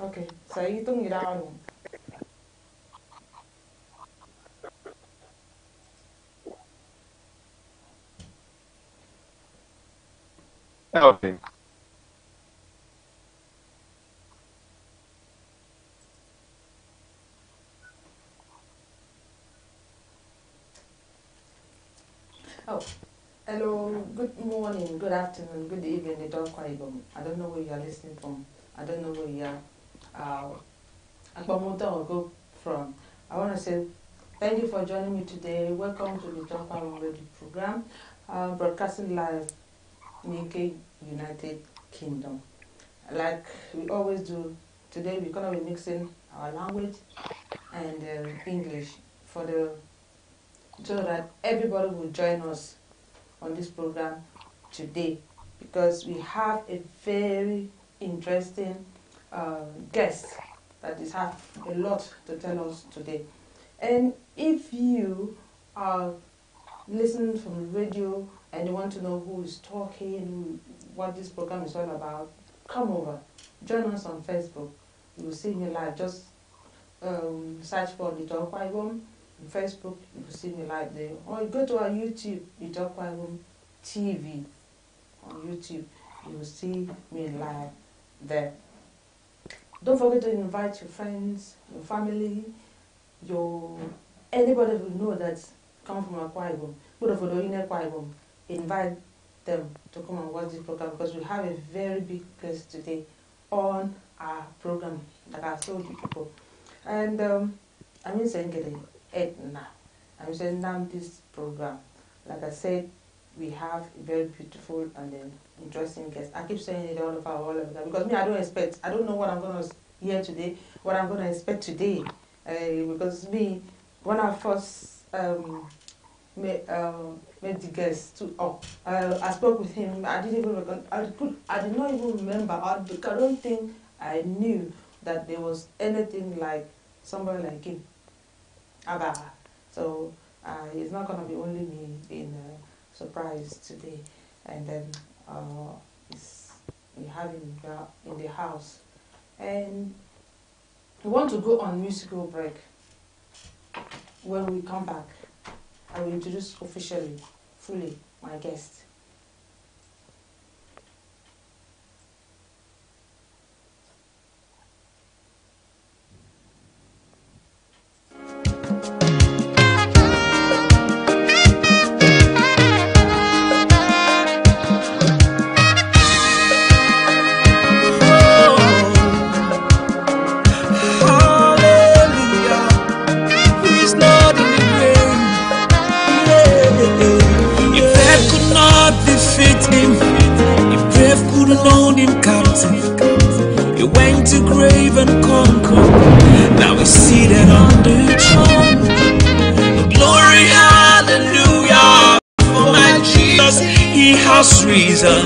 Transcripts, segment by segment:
Okay, saya hitung irawan. Okay. Oh, hello, good morning, good afternoon, good evening, Akwa Ibom. I don't know where you are listening from. I don't know where you are Akwa or go from. I want to say thank you for joining me today. Welcome to the Akwa Radio program, broadcasting live in UK, United Kingdom. Like we always do, today we're going to be mixing our language and English so that everybody will join us on this program today, because we have a very interesting guest that is have a lot to tell us today. And if you are listening from the radio and you want to know who is talking, what this program is all about, come over, join us on Facebook. You will see me live. Just search for Ndito on Facebook. You will see me live there. Or you go to our YouTube, Ndito TV on YouTube. You will see me live there. Don't forget to invite your friends, your family, anybody who know that come from Akwa Ibom. Invite them to come and watch this program, because we have a very big guest today on our program, like I told you people. And I'm saying I'm saying now this program, like I said, we have a very beautiful and interesting guest. I keep saying it all over because me, I don't know what I'm gonna hear today, what I'm gonna expect today, because me, when I first made the guest I spoke with him. I did not even remember. I don't think I knew that there was anything like somebody like him. So it's not gonna be only me being surprised today, and then we have him in the house, and we want to go on musical break. When we come back, I will introduce officially, fully, my guest. Reason,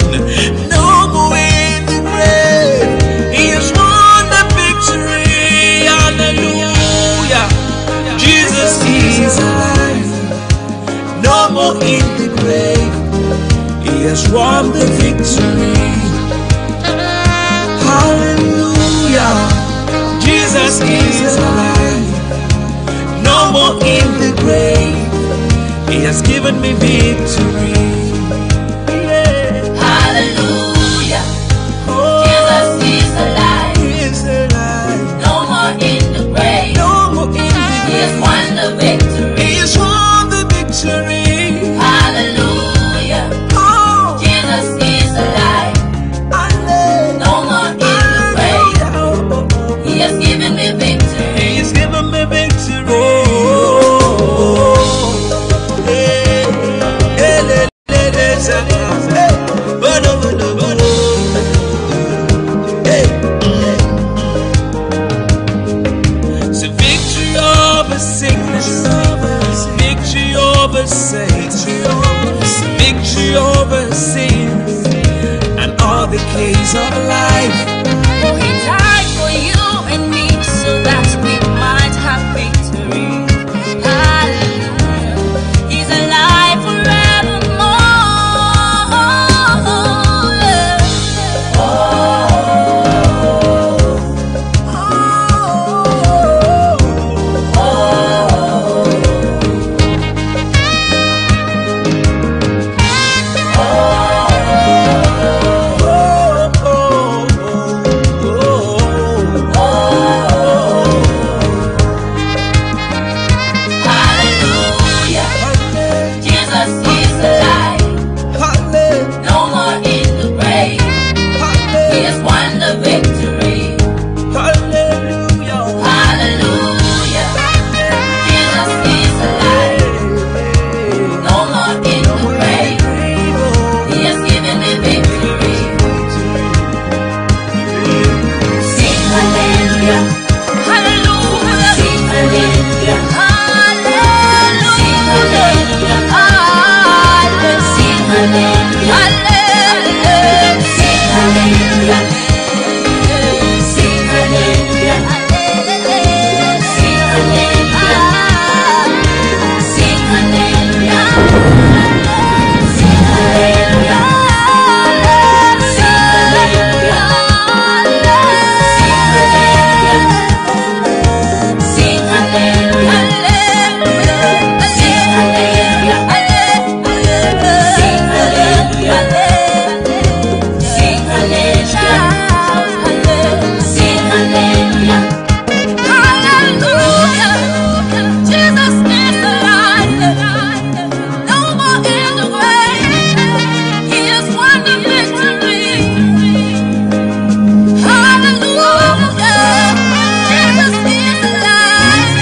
no more in the grave. He has won the victory. Hallelujah. Jesus is alive. No more in the grave. He has won the victory. Hallelujah. Jesus is alive. No more in the grave. He has given me victory. Victory over sin and all the cares of life. Oh, he died for you and me so that we might have victory. Hallelujah. He's alive forevermore. He has won the victory. Hallelujah. Hallelujah. Jesus is alive. No more in the grave. He has given me victory. Sing hallelujah. Hallelujah. Sing hallelujah. Hallelujah. Sing hallelujah. Hallelujah. Sing hallelujah. Hallelujah. Sing hallelujah. Sing hallelujah. Sing hallelujah. Sing hallelujah. Sing hallelujah. Sing hallelujah. Sing hallelujah. Sing hallelujah. Sing hallelujah. Sing hallelujah. Hallelujah. Jesus is alive. No more in the grave. He has won the victory. Hallelujah. Jesus is alive.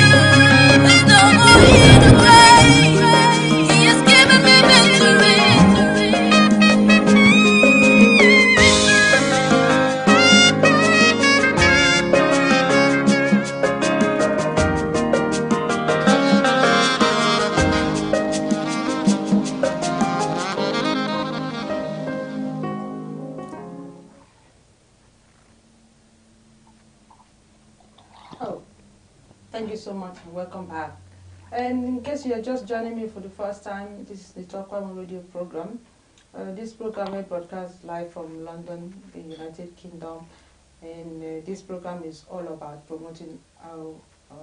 No more in the grave. He has given me victory. Oh, thank you so much and welcome back. And in case you're just joining me for the first time, this is the Akwa radio program. This program is broadcast live from London, the United Kingdom. And this program is all about promoting our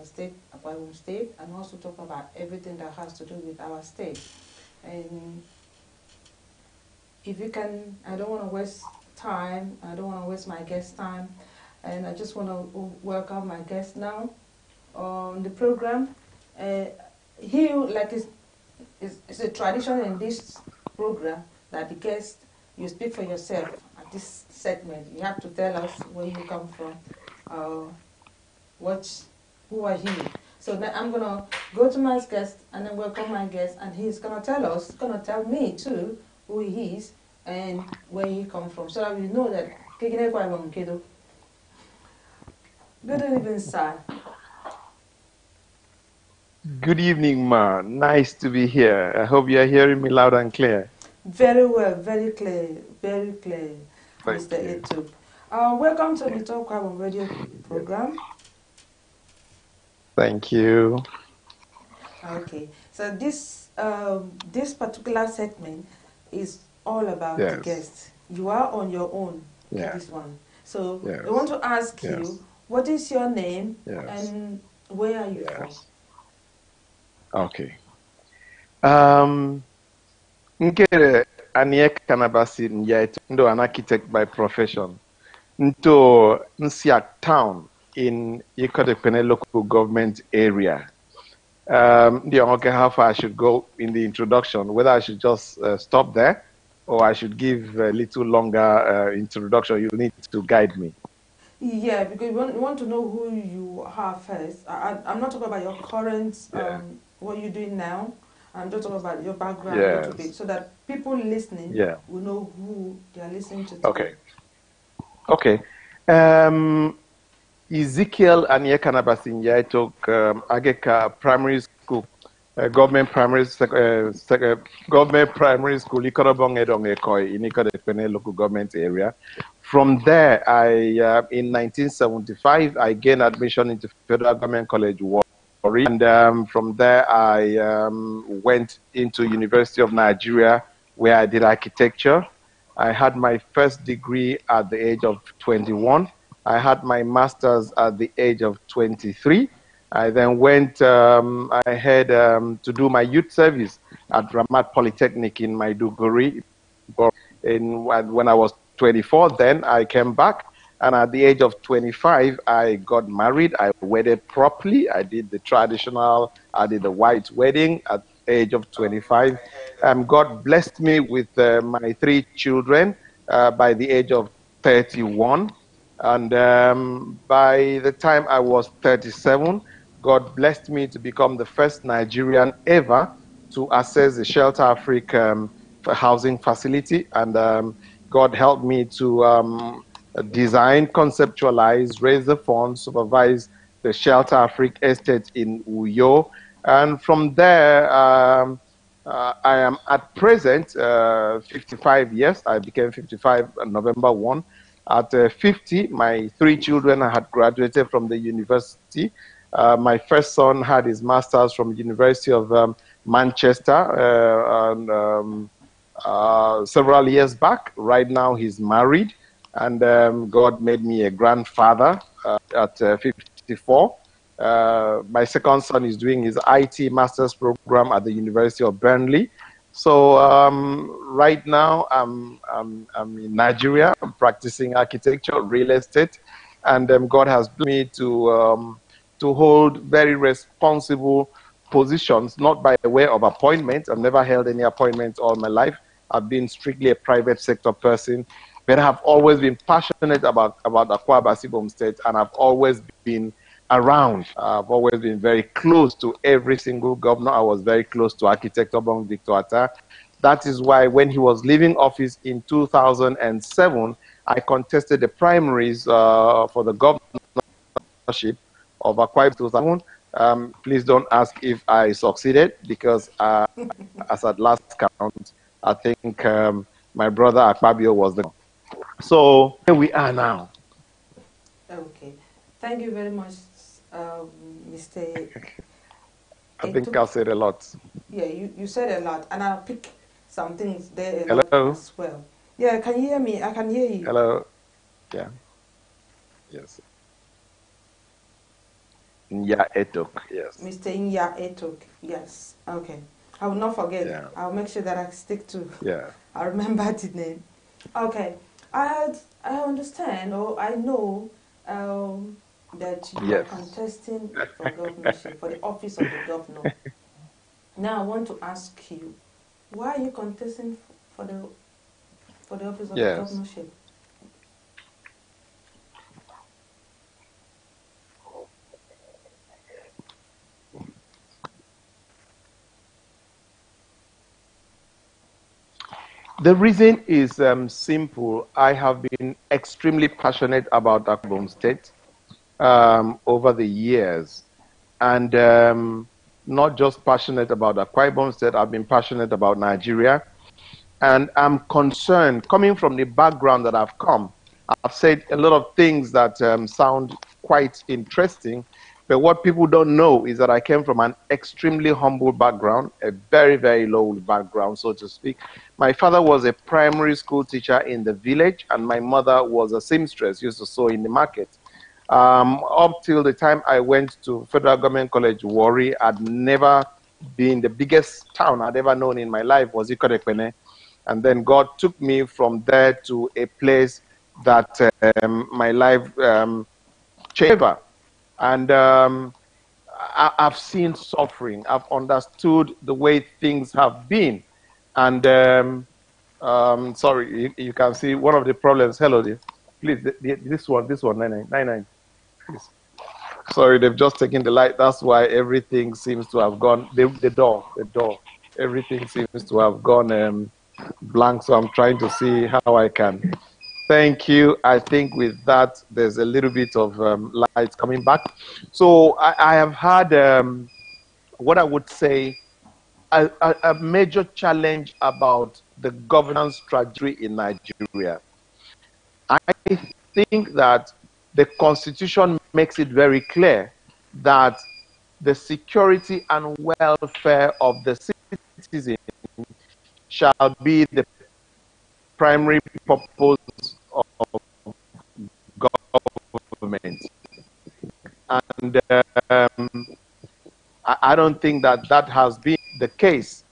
state, Akwa State, and also talk about everything that has to do with our state. And if you can, I don't want to waste time, I don't want to waste my guest time, and I just want to welcome my guest now on the program. Here, like it's a tradition in this program that the guest, you speak for yourself at this segment. You have to tell us where you come from, who are you. So then I'm gonna go to my guest and then welcome my guest, and he's gonna tell me too who he is and where he come from, so that we know that. Good evening, sir. Good evening, Ma. Nice to be here. I hope you are hearing me loud and clear. Very well, very clear, Mr you. NYA-ETOK. Welcome to the Ndito radio program. Thank you. Okay, so this particular segment is all about the guest. You are on your own for this one. So I want to ask you, what is your name and where are you from? Okay. Nkere NYA-ETOK, ndo an architect by profession. Into Nsiak town in Ikotepene local government area. How far I should go in the introduction, whether I should just stop there or I should give a little longer introduction. You need to guide me. Yeah, because we want to know who you are first. I'm not talking about your current, what you're doing now. I'm just talking about your background a little bit, so that people listening will know who they are listening to. Okay. Okay. Ezekiel NYA-ETOK, Ageka Primary School, government primary school, Ikorobong Edong-Ekoi in Ikotepene local government area. From there, in 1975, I gained admission into Federal Government College Warri, and from there I went into University of Nigeria, where I did architecture. I had my first degree at the age of 21. I had my master's at the age of 23. I then went ahead to do my youth service at Ramat Polytechnic in Maiduguri. When I was 24, then I came back. And at the age of 25, I got married. I wedded properly. I did the traditional, I did the white wedding at the age of 25. God blessed me with my 3 children by the age of 31. And by the time I was 37, God blessed me to become the first Nigerian ever to access the Shelter Africa housing facility. And God helped me to design, conceptualize, raise the funds, supervise the Shelter Africa estate in Uyo. And from there, I am at present 55 years. I became 55 on November 1. At 50, my 3 children had graduated from the university. My first son had his master's from the University of Manchester several years back. Right now, he's married, and God made me a grandfather at 54. My second son is doing his IT master's program at the University of Burnley. So right now I'm in Nigeria. I'm practicing architecture, real estate, and God has blessed me to hold very responsible positions, not by way of appointment. I've never held any appointments all my life. I've been strictly a private sector person, but I've always been passionate about Akwa, Ibom State, and I've always been around. I've always been very close to every single governor. I was very close to architect Obong Victor Atta. That is why when he was leaving office in 2007, I contested the primaries for the governorship of Akwa Ibom 2007. Please don't ask if I succeeded, because as at last count, I think my brother Akpabio was the. So here we are now. Okay. Thank you very much, Mr. I think I said a lot. Yeah, you said a lot, and I'll pick some things there a Hello? lot as well. Yeah, can you hear me? I can hear you. Hello? Yeah. Yes. NYA-ETOK, yes. Mr. NYA-ETOK, yes. Okay. I will not forget. Yeah. I'll make sure that I stick to. Yeah. I remember the name. Okay. I understand, or I know that you are contesting for governorship, for the office of the governor. Now I want to ask you, why are you contesting for the office of the governorship? The reason is simple. I have been extremely passionate about Akwa Ibom State over the years. And not just passionate about Akwa Ibom State, I've been passionate about Nigeria. And I'm concerned, coming from the background that I've come, I've said a lot of things that sound quite interesting. But what people don't know is that I came from an extremely humble background, a very, very low background, so to speak. My father was a primary school teacher in the village, and my mother was a seamstress, used to sew in the market. Up till the time I went to Federal Government College, Warri, I'd never been. The biggest town I'd ever known in my life was Ikorekpene. And then God took me from there to a place that my life changed. And I've seen suffering. I've understood the way things have been. And sorry, you can see one of the problems. Hello, dear. Please, this one, 99. Please. Sorry, they've just taken the light. That's why everything seems to have gone. The door. Everything seems to have gone blank. So I'm trying to see how I can. Thank you. I think with that, there's a little bit of light coming back. So I have had what I would say a major challenge about the governance trajectory in Nigeria. I think that the Constitution makes it very clear that the security and welfare of the citizen shall be the primary purpose of government. And I don't think that that has been the case.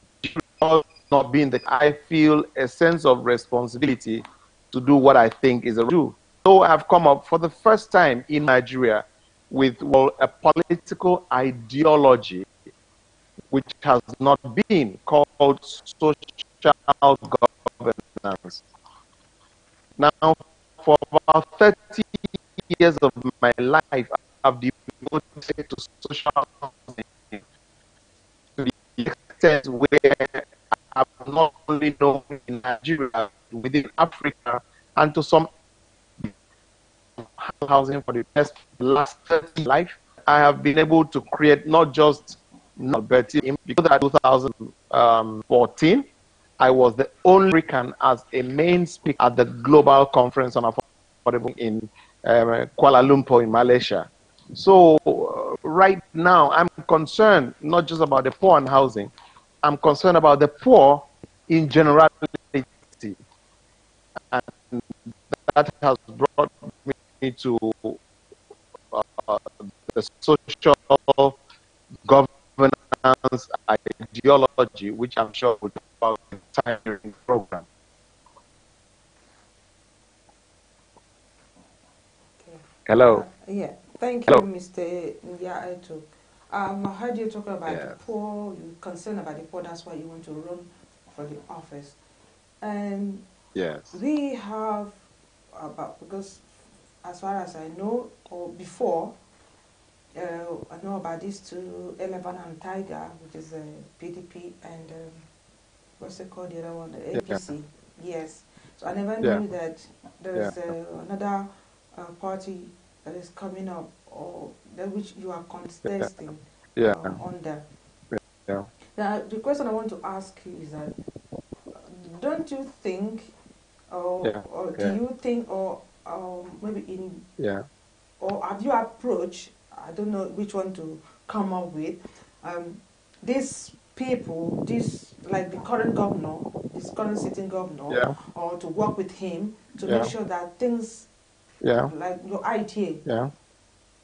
Not being the, I feel a sense of responsibility to do what I think is a do. So I've come up for the first time in Nigeria with a political ideology which has not been called social governance. Now, for about 30 years of my life, I've devoted to social housing to the extent where I've not only known in Nigeria, within Africa, and to some housing for the last 30 life. I have been able to create not just because at 2014, I was the only African as a main speaker at the Global Conference on Affordable in Kuala Lumpur in Malaysia. So right now, I'm concerned not just about the poor and housing. I'm concerned about the poor in generality. And that has brought me to the social governance ideology, which I'm sure we'll talk about in the time during the program. Okay. Hello. Yeah, thank Hello. you, Mr. NYA-ETOK. I heard you talk about the poor, you're concerned about the poor, that's why you want to run for the office. And yes, we have because as far as I know, or before, I know about these two, Elephant and Tiger, which is PDP, and what's it called, the other one, the APC. Yes. So I never knew that there's another party that is coming up, or that which you are contesting on that. Yeah. Now, the question I want to ask you is that, don't you think, or do you think, or maybe in, or have you approached, I don't know which one to come up with, these people, like the current governor, this current sitting governor, or to work with him to make sure that things, like your idea,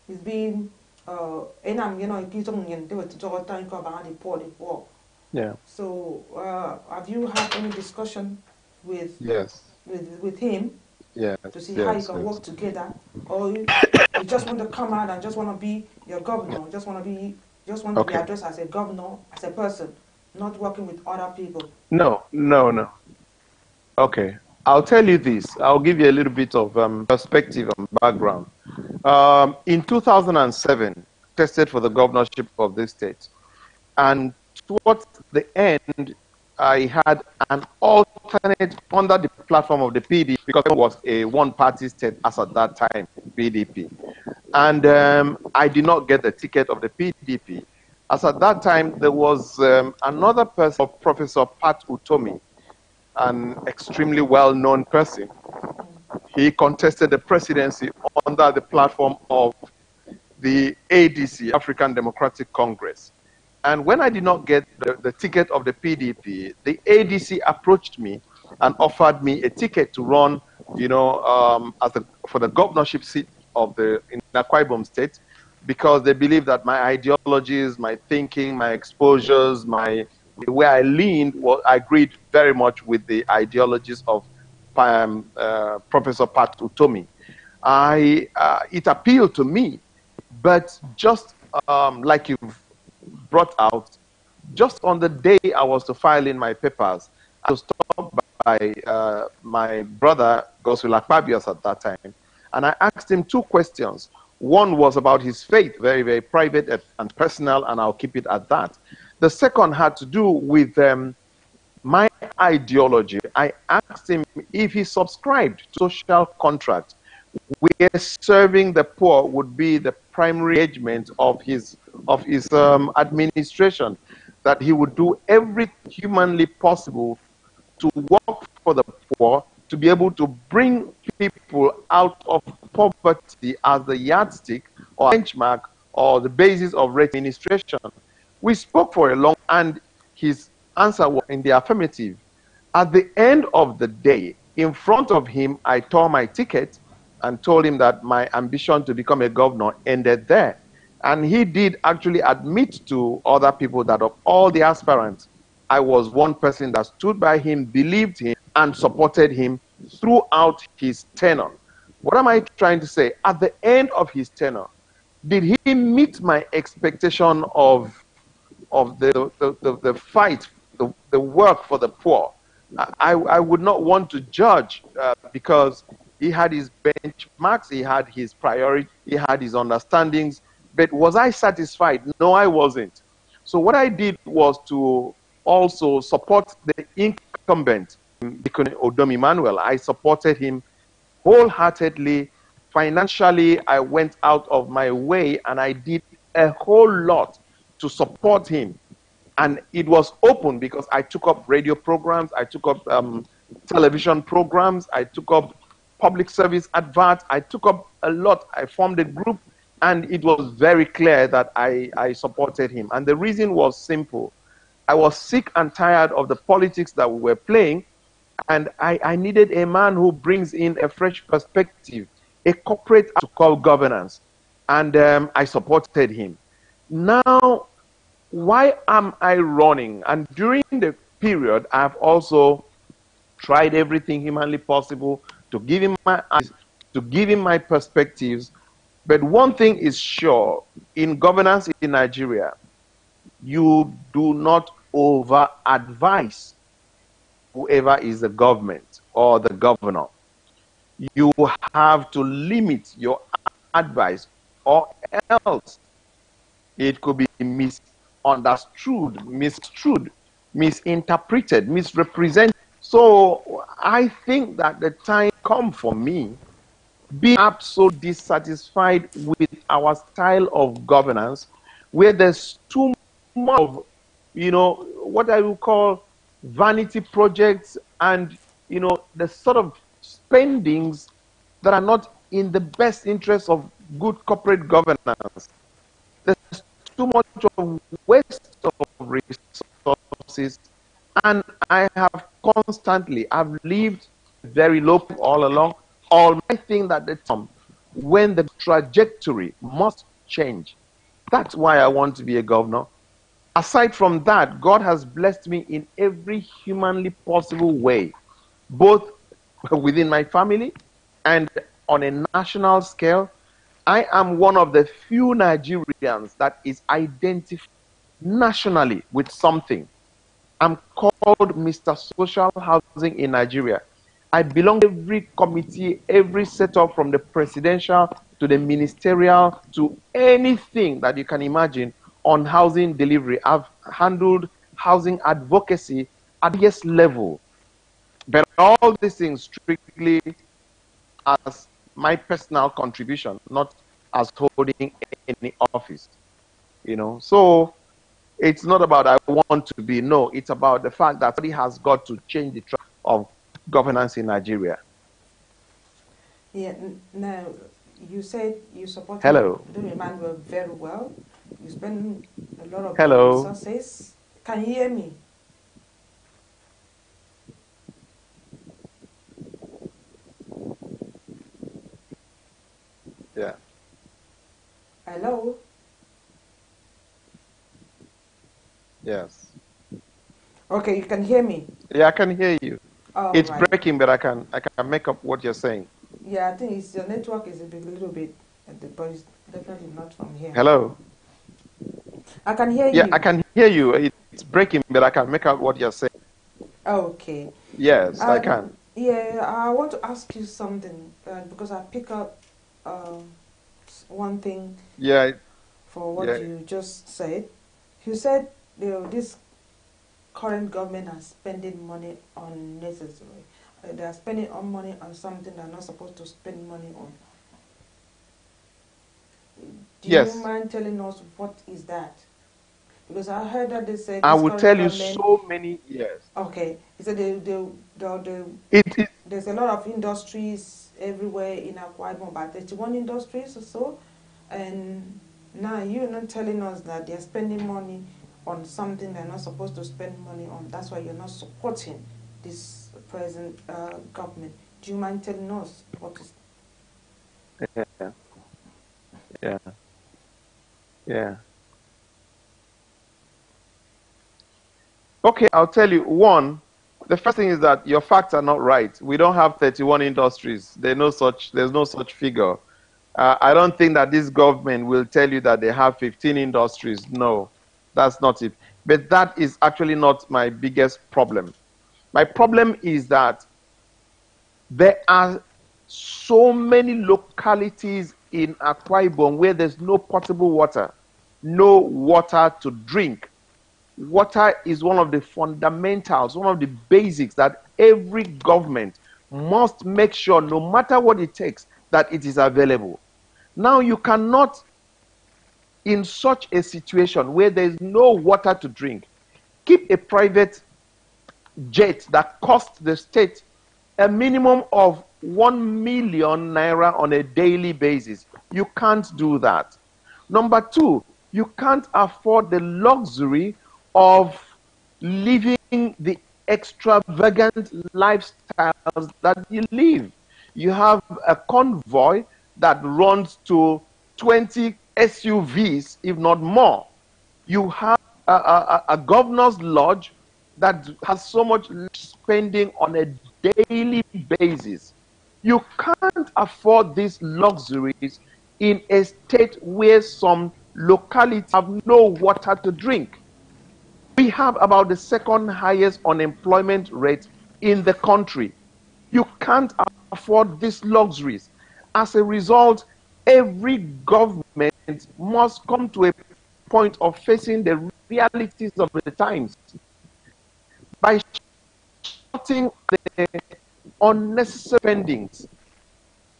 is being, and I'm, you know, the poor. So, have you had any discussion with with him to see how you can work together, or you just want to come out and just want to be your governor, just want to be addressed as a governor, as a person, not working with other people? No. Okay, I'll tell you this. I'll give you a little bit of perspective and background. In 2007, tested for the governorship of this state, and towards the end, I had an alternate under the platform of the PDP, because it was a one-party state as at that time, PDP. And I did not get the ticket of the PDP. As at that time, there was another person, Professor Pat Utomi, an extremely well-known person. He contested the presidency under the platform of the ADC, African Democratic Congress. And when I did not get the ticket of the PDP, the ADC approached me and offered me a ticket to run, you know, for the governorship seat in Akwa Ibom State, because they believe that my ideologies, my thinking, my exposures, the way I leaned, I agreed very much with the ideologies of Professor Pat Utomi. It appealed to me, but just like you've brought out, just on the day I was to file in my papers, I was stopped by my brother, Gosul Akpabios, at that time, and I asked him two questions. One was about his faith, very, very private and personal, and I'll keep it at that. The second had to do with my ideology. I asked him if he subscribed to social contract, where serving the poor would be the primary engagement of his administration, that he would do everything humanly possible to work for the poor, to be able to bring people out of poverty as the yardstick or benchmark or the basis of administration. We spoke for a long time, and his answer was in the affirmative. At the end of the day, in front of him, I tore my ticket and told him that my ambition to become a governor ended there. And he did actually admit to other people that of all the aspirants, I was one person that stood by him, believed him, and supported him throughout his tenure. What am I trying to say? At the end of his tenure, did he meet my expectation of the fight, the work for the poor? I would not want to judge because He had his benchmarks, he had his priority, he had his understandings. But was I satisfied? No, I wasn't. So what I did was to also support the incumbent, Deacon Odom Emmanuel. I supported him wholeheartedly. Financially, I went out of my way and I did a whole lot to support him. And it was open because I took up radio programs, I took up television programs, I took up public service adverts, I took up a lot. I formed a group, and it was very clear that I supported him. And the reason was simple. I was sick and tired of the politics that we were playing, and I needed a man who brings in a fresh perspective, a corporate to call governance. And I supported him. Now, why am I running? And during the period, I've also tried everything humanly possible to give him my eyes, to give him my perspectives. But one thing is sure, in governance in Nigeria, you do not over-advise whoever is the government or the governor. You have to limit your advice, or else it could be misunderstood, misconstrued, misinterpreted, misrepresented. So I think that the time come for me being absolutely dissatisfied with our style of governance, where there's too much of, what I would call vanity projects, and, the sort of spendings that are not in the best interest of good corporate governance. There's too much of waste of resources, and I have I've lived very low all along. I think that the time when the trajectory must change, that's why I want to be a governor. Aside from that, God has blessed me in every humanly possible way, both within my family and on a national scale. I am one of the few Nigerians that is identified nationally with something. I'm called Mr. Social Housing in Nigeria. I belong to every committee, every setup, from the presidential to the ministerial to anything that you can imagine on housing delivery. I've handled housing advocacy at the highest level. But all these things strictly as my personal contribution, not as holding any office. So it's not about I want to be. No, it's about the fact that somebody has got to change the track of governance in Nigeria. Yeah. Now, you said you support Emmanuel very well. You spend a lot of resources. Can you hear me? Yeah. Hello? Yes. Okay, you can hear me? Yeah, I can hear you. Oh, it's right. breaking, but I can make up what you're saying. Yeah, I think your network is a little bit, but it's definitely not from here. Hello? I can hear you. Yeah, I can hear you. It's breaking, but I can make out what you're saying. Okay. Yes, I can. Yeah, I want to ask you something, because I pick up one thing. Yeah. For what you just said. You said this current government are spending money unnecessarily. They are spending money on something they're not supposed to spend money on. Do you mind telling us what is that? Because I heard that they said I will tell you so many years. Okay, he said there's a lot of industries everywhere in Akwa, about 31 industries or so, and now you're not telling us that they're spending money on something they're not supposed to spend money on. That's why you're not supporting this present government. Do you mind telling us what is? Yeah. Okay, I'll tell you. One, the first thing is that your facts are not right. We don't have 31 industries. There's no such figure. I don't think that this government will tell you that they have 15 industries. No, that's not it. But that is actually not my biggest problem. My problem is that there are so many localities in Akwa Ibom where there's no potable water, no water to drink. Water is one of the fundamentals, one of the basics that every government must make sure, no matter what it takes, that it is available. Now, you cannot, in such a situation where there is no water to drink, keep a private jet that costs the state a minimum of 1 million naira on a daily basis. You can't do that. Number two, you can't afford the luxury of living the extravagant lifestyles that you live. You have a convoy that runs to 20 SUVs, if not more. You have a governor's lodge that has so much spending on a daily basis. You can't afford these luxuries in a state where some localities have no water to drink. We have about the second highest unemployment rate in the country. You can't afford these luxuries. As a result, every government must come to a point of facing the realities of the times by shutting the unnecessary spendings.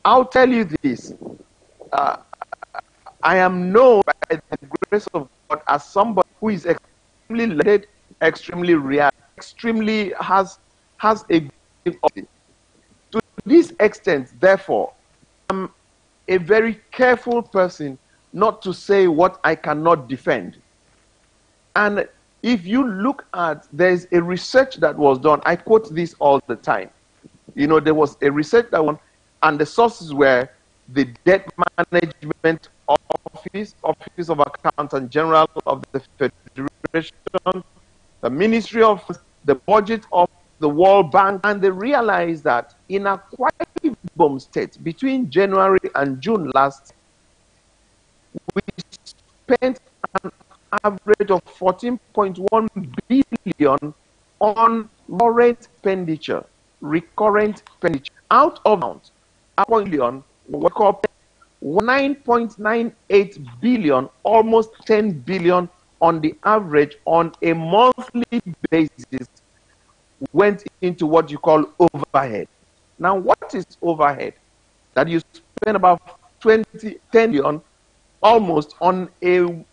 I'll tell you this. I am known by the grace of God as somebody who is extremely led, extremely real, extremely has a to this extent. Therefore, I'm a very careful person not to say what I cannot defend. And if you look at, there's a research that was done. I quote this all the time. You know, there was a research that one, and the sources were the Debt Management Office of Accountant General of the Federation, the Ministry of the Budget of the World Bank, and they realized that in Akwa Ibom State, between January and June last, we spent an average of 14.1 billion on recurrent expenditure. Out of amount, what call 9.98 billion, almost 10 billion on the average on a monthly basis went into what you call overhead. Now, what is overhead? That you spend about 10 billion almost on a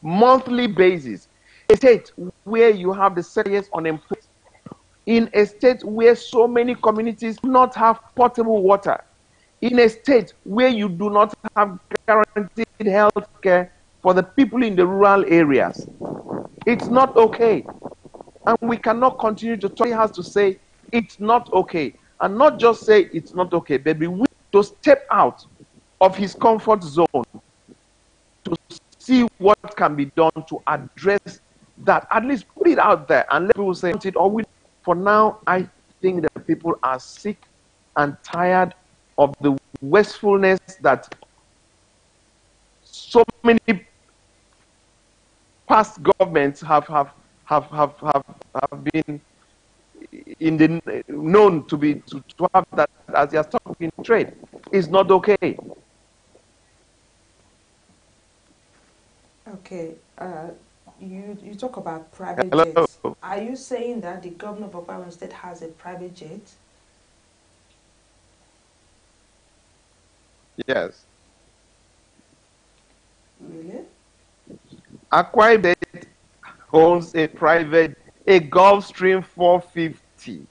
monthly basis. A state where you have the second unemployment, in a state where so many communities do not have potable water, in a state where you do not have guaranteed health care for the people in the rural areas. It's not okay. And we cannot continue to talk. He has to say it's not okay. And not just say it's not okay, but be willing to step out of his comfort zone to see what can be done to address that. At least put it out there and let people say it. Or for now, I think that people are sick and tired of the wastefulness that so many past governments have been known to have that as their stock in trade. Is not okay. Okay, you talk about private Hello? jets. Are you saying that the governor of Akwa State has a private jet? Yes. Really? Akwa Ibom owns a Gulfstream 450.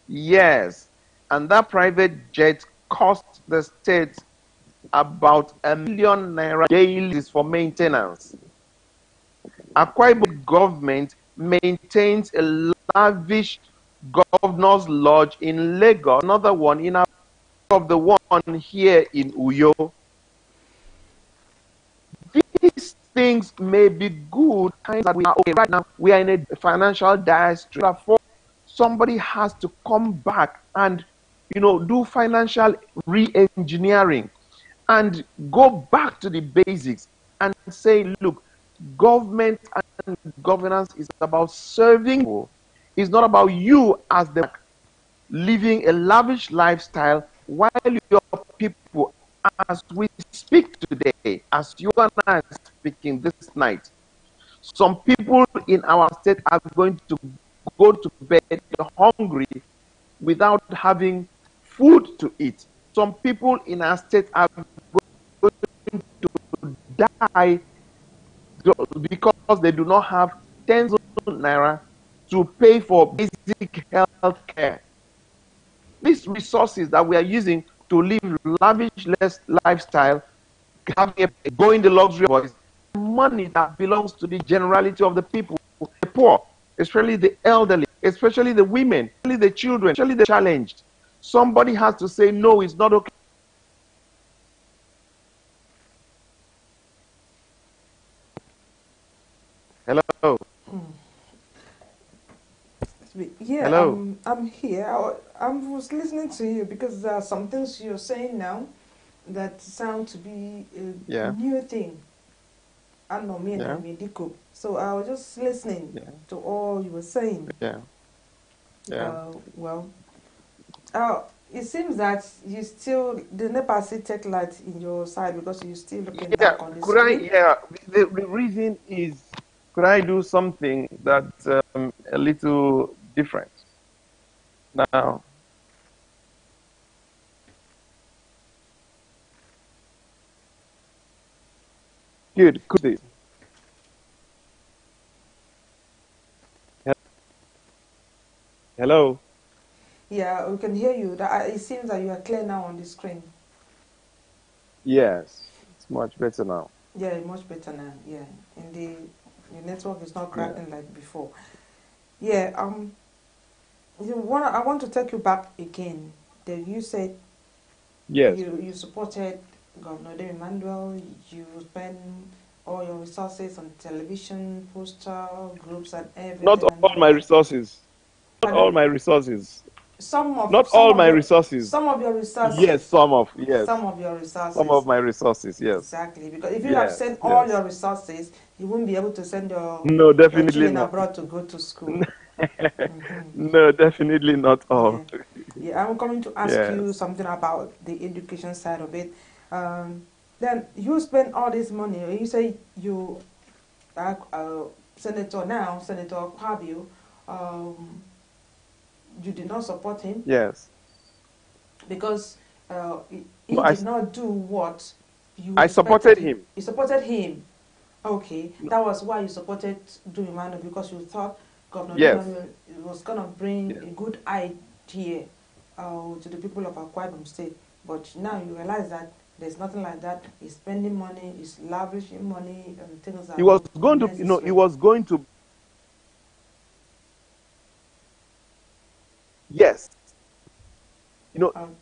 Yes. And that private jet cost the state about 1 million naira daily for maintenance. Akwa Ibom government maintains a lavish governor's lodge in Lagos, another one in of the one here in Uyo. These things may be good, that we are okay right now. We are in a financial dire straits. Therefore, somebody has to come back and, do financial re-engineering and go back to the basics and say, look, government and governance is about serving people. It's not about you as the living a lavish lifestyle while your people, as we speak today, as you and I are speaking this night, some people in our state are going to go to bed hungry without having food to eat. Some people in our state are going to die because they do not have 10,000 naira to pay for basic health care. These resources that we are using to live lavish lifestyle, having going the luxury boys, money that belongs to the generality of the people, the poor, especially the elderly, especially the women, especially the children, especially the challenged. Somebody has to say, no, it's not okay. Hello. Yeah, Hello. I'm here. I was listening to you because there are some things you're saying now that sound to be a new thing. I know me and Ndito. So I was just listening to all you were saying. Well, it seems that you still the NEPA take light in your side because you're still looking back on this. The reason is, could I do something that's a little different now? Good. Hello. Yeah, we can hear you. It seems that you are clear now on the screen. Yes, it's much better now. Yeah, much better now. Yeah, and the network is not cracking like before. Yeah. I want to take you back again. That you said you supported Governor Emmanuel. You spent all your resources on television, poster groups, and everything. Not all my resources. Not all my resources. Some of my resources. Some of your resources. Yes, some of your resources. Some of my resources, yes. Exactly, because if you have sent all your resources, you won't be able to send your children abroad to go to school. No, definitely not all. Yeah, I'm coming to ask you something about the education side of it. Then you spend all this money. You say you Senator Akwa, you did not support him? Yes. Because he did not do what you I supported him. You supported him. Okay. That was why you supported Duimano, because you thought Governor Duimano was going to bring a good idea to the people of Akwa Ibom State. But now you realize that there's nothing like that. He's spending money, he's lavishing money, and things like that. He was going to, he was going to. Yes.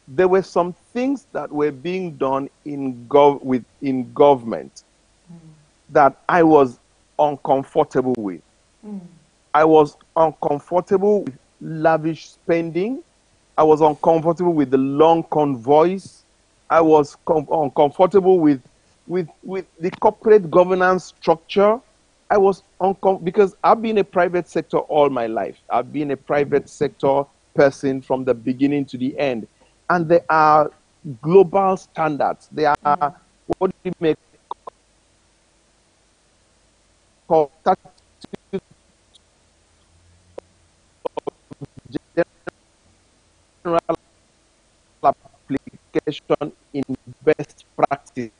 There were some things that were being done in government that I was uncomfortable with. I was uncomfortable with lavish spending. I was uncomfortable with the long convoys. I was uncomfortable with the corporate governance structure. I was because I've been a private sector all my life. I've been a private sector person from the beginning to the end. And there are global standards. There are what we may call general application in best practice,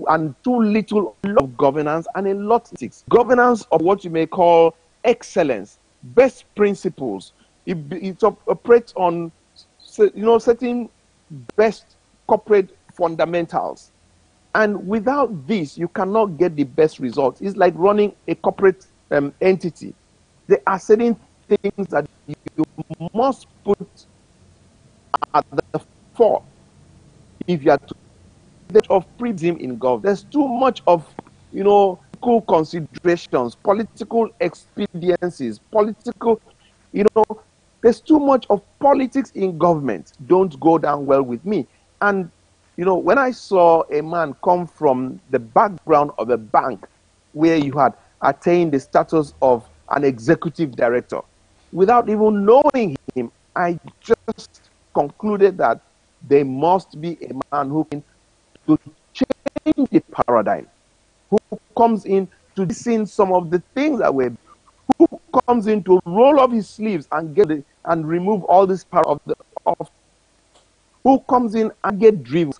and too little of governance and a lot of ethics. Governance of what you may call excellence, best principles. It operates on certain best corporate fundamentals. And without this, you cannot get the best results. It's like running a corporate entity. There are certain things that you must put at the fore if you are to of prism in government. There's too much of, political considerations, political expediencies, there's too much of politics in government. Don't go down well with me. And, when I saw a man come from the background of a bank where you had attained the status of an executive director, without even knowing him, I just concluded that there must be a man who can to change the paradigm, who comes in to listen some of the things that were, who comes in to roll up his sleeves and get it and remove all this power of the of, who comes in and get driven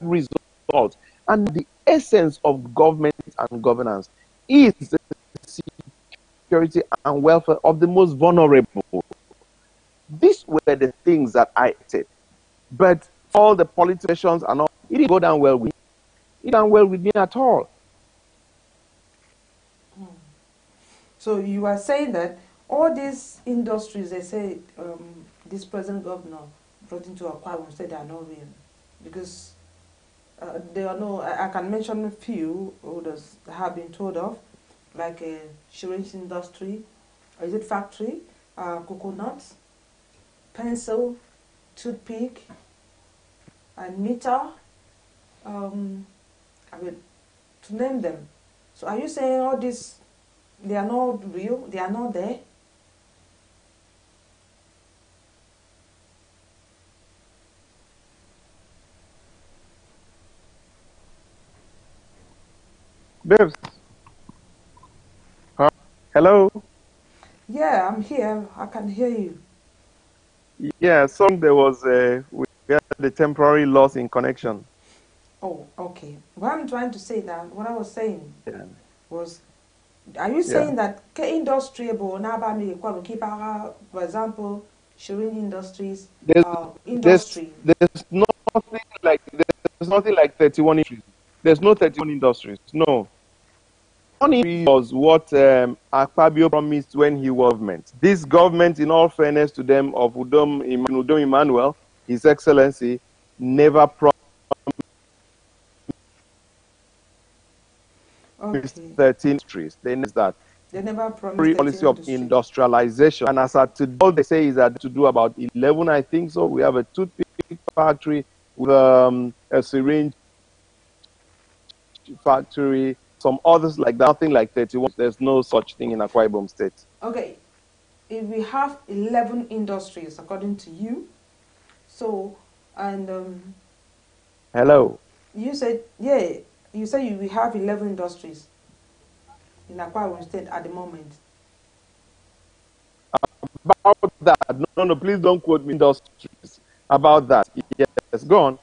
results. And the essence of government and governance is the security and welfare of the most vulnerable. These were the things that I said. But all the politicians and all, it didn't go down well with me. It didn't go down well with me at all. So you are saying that all these industries, they say this present governor brought into Akwa State, they are not real. Because there are no, I can mention a few others have been told of, like a syringe industry, or is it factory, coconut, pencil, toothpick, and meter, I mean, to name them. So are you saying all this, they are not real, they are not there? Babes. Huh? Hello? Yeah, I'm here. I can hear you. Yeah, so there was we had the temporary loss in connection. Oh, okay. What I'm trying to say that, what I was saying was, are you Yeah. saying that industry, for example, Shirin Industries, industry? There's nothing like 31 industries. There's no 31 industries. No. One industry was what Akpabio promised when he was government. This government, in all fairness to them, of Udom Emmanuel, His Excellency, never promised Okay. 13 industries. They know that. They never promised Policy of industrialization. And as at today, all they say is that to do about 11, I think so. We have a toothpick factory, with a syringe factory, some others like that, nothing like 31. There's no such thing in Akwa Ibom State. Okay. If we have 11 industries, according to you, so, and Hello. you said, yeah, you said we have 11 industries in Akwa Ibom State at the moment. About that, no, please don't quote me industries. About that, yes, go on.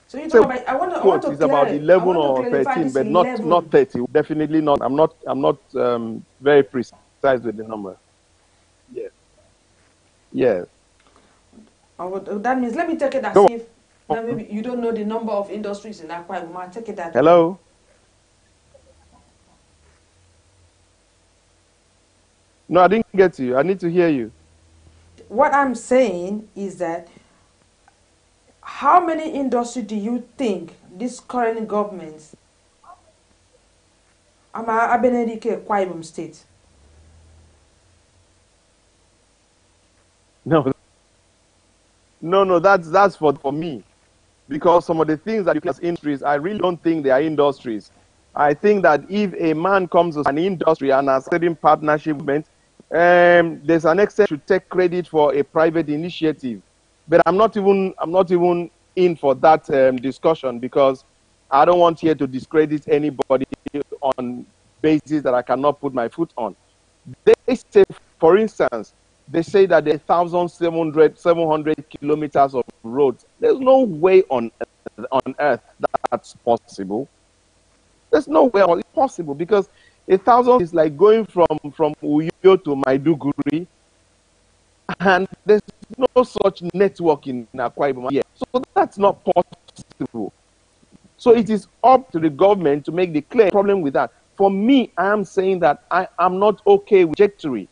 So you talk about, I want to it's about 11 or 13, but not 30. Definitely not. I'm not very precise with the number. Yes. Yes. That means, let me take it as if that maybe you don't know the number of industries in Akwa Ibom. I'll take it that. Hello. No, I didn't get you. I need to hear you. What I'm saying is that how many industries do you think this current government, Abenedike Akwa Ibom State? No, that's for me. Because some of the things that you class industries, I really don't think they are industries. I think that if a man comes to an industry and has certain partnership, there's an extent to take credit for a private initiative. But I'm not even in for that discussion, because I don't want here to discredit anybody on basis that I cannot put my foot on. They say, for instance, they say that there are 700 kilometers of roads. There's no way on earth that's possible. There's no way it's possible, because 1,000 is like going from Uyo to Maiduguri, and there's no such network in Akwa Ibom yet. So that's not possible. So it is up to the government to make the clear problem with that. For me, I am saying that I am not okay with trajectory.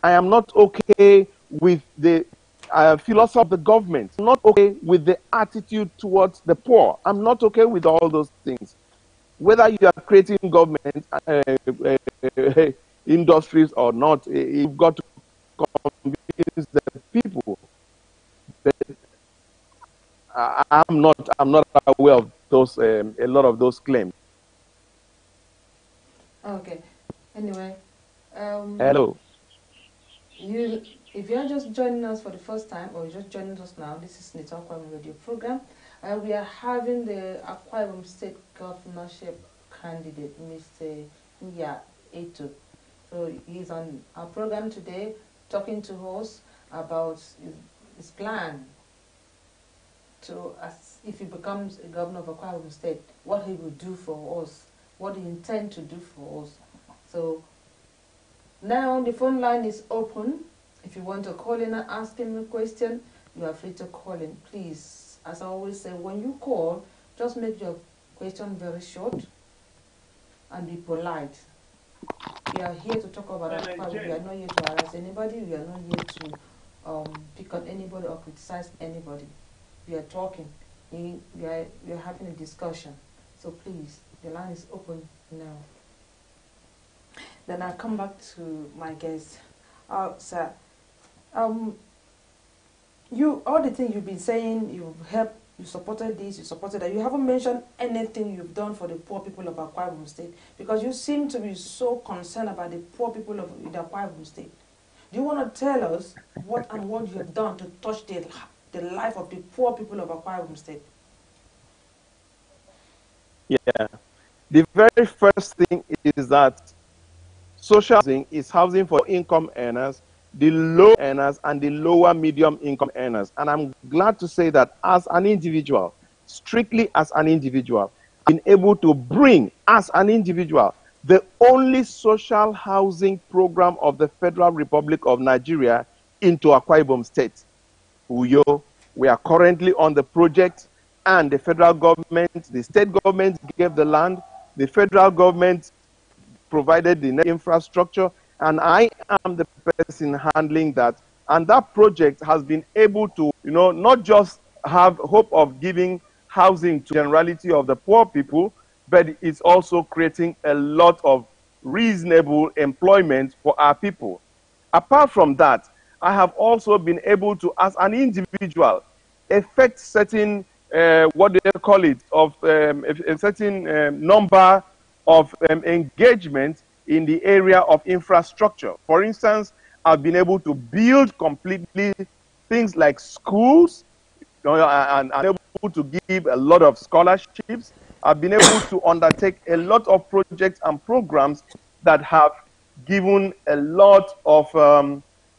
I am not okay with the philosophy of the government. I'm not okay with the attitude towards the poor. I'm not okay with all those things. Whether you are creating government industries or not, you've got to convince the people. But I'm not aware of those a lot of those claims. Okay. Anyway. Hello. If you're just joining us for the first time or you're just joining us now, this is Ndito Akwa radio program. We are having the Akwa State Governorship candidate, Mr NYA-ETOK. So he's on our program today talking to us about his plan to, as if he becomes a governor of Akwa State, what he will do for us, what he intends to do for us. So now the phone line is open. If you want to call in and ask him a question, you are free to call in. Please, as I always say, when you call, just make your question very short and be polite. We are here to talk about Akwa. We are not here to harass anybody. We are not here to pick on anybody or criticize anybody. We are talking. We are having a discussion. So please, the line is open now. Then I'll come back to my guest. Sir, you, all the things you've been saying, you've helped, you supported this, you supported that. You haven't mentioned anything you've done for the poor people of Akwa State, because you seem to be so concerned about the poor people of Akwa State. Do you want to tell us what you have done to touch the life of the poor people of Akwa State? Yeah. The very first thing is that social housing is housing for income earners, the low earners, and the lower medium income earners. And I'm glad to say that as an individual, strictly as an individual, I've been able to bring, as an individual, the only social housing program of the Federal Republic of Nigeria into Akwa Ibom State. Uyo, we are currently on the project, and the federal government, the state government gave the land, the federal government provided the infrastructure, and I am the person handling that. And that project has been able to, not just have hope of giving housing to the generality of the poor people, but it's also creating a lot of reasonable employment for our people. Apart from that, I have also been able to, as an individual, effect certain, what do they call it, of a certain number of engagement in the area of infrastructure. For instance, I've been able to build completely things like schools, and I'm able to give a lot of scholarships. I've been able to undertake a lot of projects and programs that have given a lot of,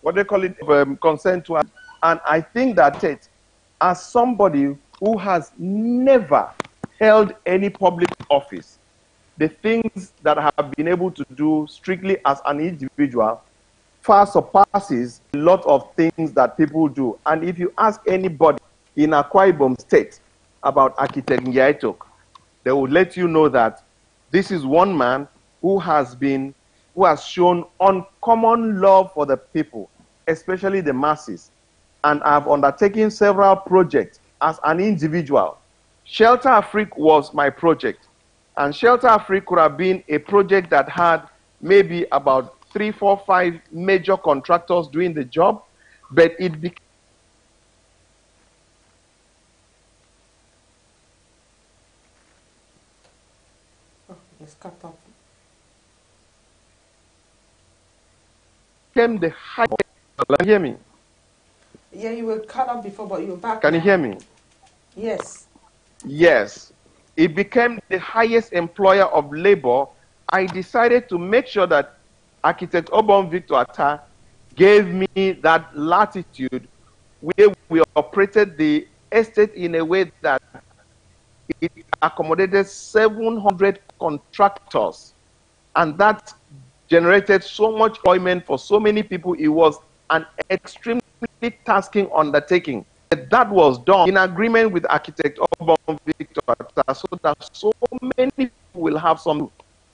what they call it, consent to us. And I think that as somebody who has never held any public office, the things that I have been able to do strictly as an individual far surpasses a lot of things that people do. And if you ask anybody in Akwa Ibom State about Architect NYA-ETOK, they will let you know that this is one man who has shown uncommon love for the people, especially the masses. And I've undertaken several projects as an individual. Shelter Africa was my project. And Shelter Africa could have been a project that had maybe about 3, 4, 5 major contractors doing the job, but it became the highest. Can you hear me? Yeah, you were cut off before, but you're back. Can you hear me? Yes. Yes. It became the highest employer of labor. I decided to make sure that Architect Obon Victor Atta gave me that latitude where we operated the estate in a way that it accommodated 700 contractors. And that generated so much employment for so many people. It was an extremely tasking undertaking. That was done in agreement with Architect Obon Victor Atta, so that so many people will have some.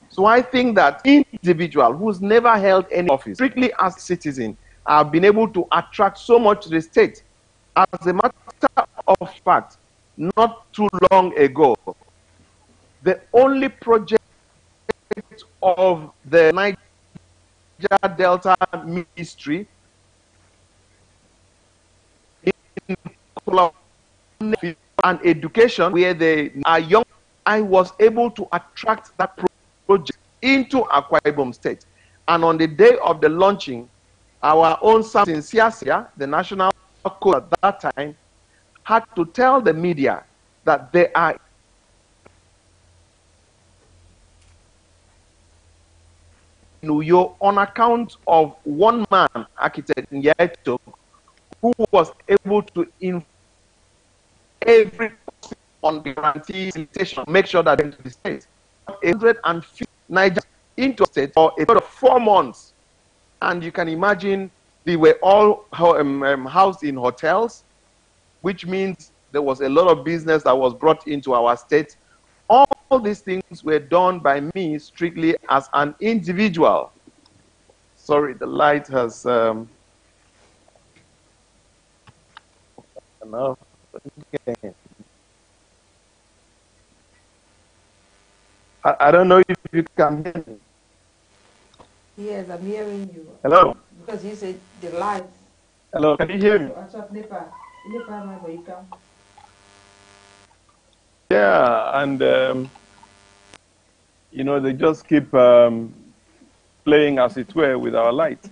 So I think that individual who's never held any office, strictly as a citizen, have been able to attract so much to the state. As a matter of fact, not too long ago, the only project of the Niger Delta Ministry and education, where they are young, I was able to attract that project into Akwa Ibom State. And on the day of the launching, our own Sam in Siasia, the national code at that time, had to tell the media that they are in Uyo on account of one man, architect Ndito, who was able to inform every on the guarantee solicitation, make sure that into the state. 150 Niger into state for a period of 4 months. And you can imagine they were all housed in hotels, which means there was a lot of business that was brought into our state. All these things were done by me strictly as an individual. Sorry, the light has enough. Okay. I don't know if you can hear me. Yes, I'm hearing you. Hello. Because you said the light. Hello, can you hear me? Yeah, and you know, they just keep playing, as it were, with our light.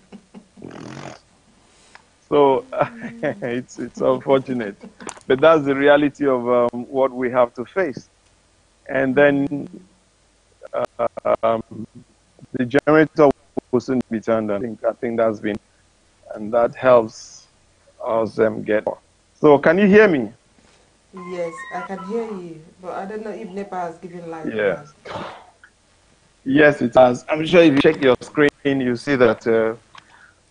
So it's unfortunate, but that's the reality of what we have to face. And then the generator will soon be turned on. I think that's been, and that helps us get more. So can you hear me? Yes, I can hear you, but I don't know if NEPA has given light. Yeah. Yes, it has. I'm sure if you check your screen, you see that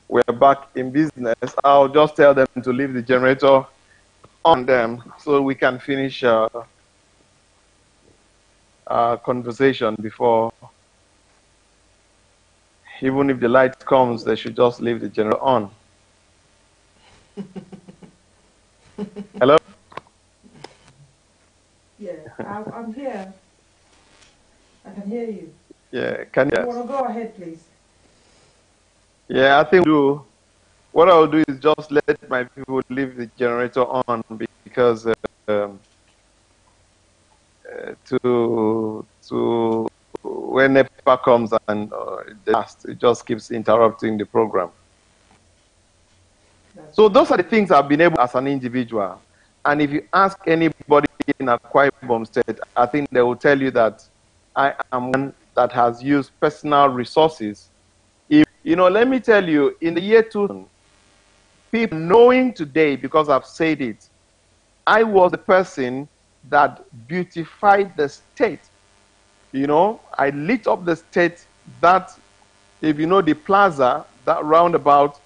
we're back in business. I'll just tell them to leave the generator on them so we can finish our conversation before. Even if the light comes, they should just leave the generator on. Hello? Yeah, I'm here. I can hear you. Yeah, can you? You want to go ahead, please? Yeah, I think we'll do. What I'll do is just let my people leave the generator on because to when NEPA comes and it just keeps interrupting the program. So those are the things I've been able as an individual. And if you ask anybody in Akwa Ibom State, I think they will tell you that I am one that has used personal resources. You know, let me tell you, in the year 2000, people knowing today, because I've said it, I was the person that beautified the state. You know, I lit up the state that, if you know the plaza, that roundabout,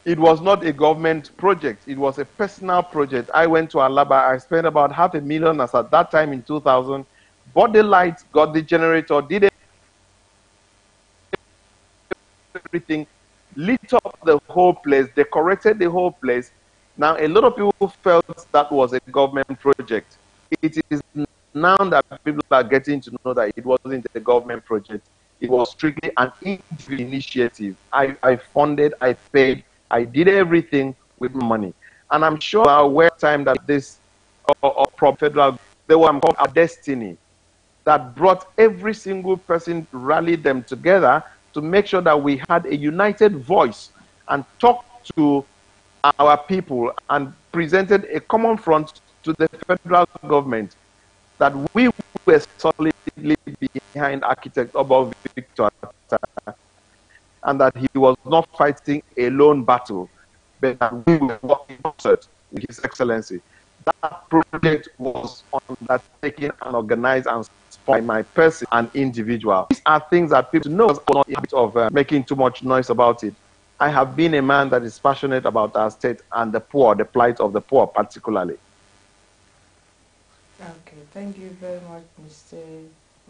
it was not a government project. It was a personal project. I went to Alaba. I spent about $500,000 as at that time in 2000. Bought the lights, got the generator, did everything, lit up the whole place, decorated the whole place. Now, a lot of people felt that was a government project. It is now that people are getting to know that it wasn't a government project. It was strictly an individual initiative. I funded, I paid, I did everything with money. And I'm sure you are aware time that this federal, they were called a destiny, that brought every single person, rallied them together to make sure that we had a united voice and talked to our people and presented a common front to the federal government that we were solidly behind architect Obov Victor and that he was not fighting a lone battle, but that we were working concert with His Excellency. That project was undertaken and organized and by my person and individual. These are things that people know, not a bit of making too much noise about it. I have been a man that is passionate about our state and the poor, the plight of the poor particularly. Okay, thank you very much, Mr.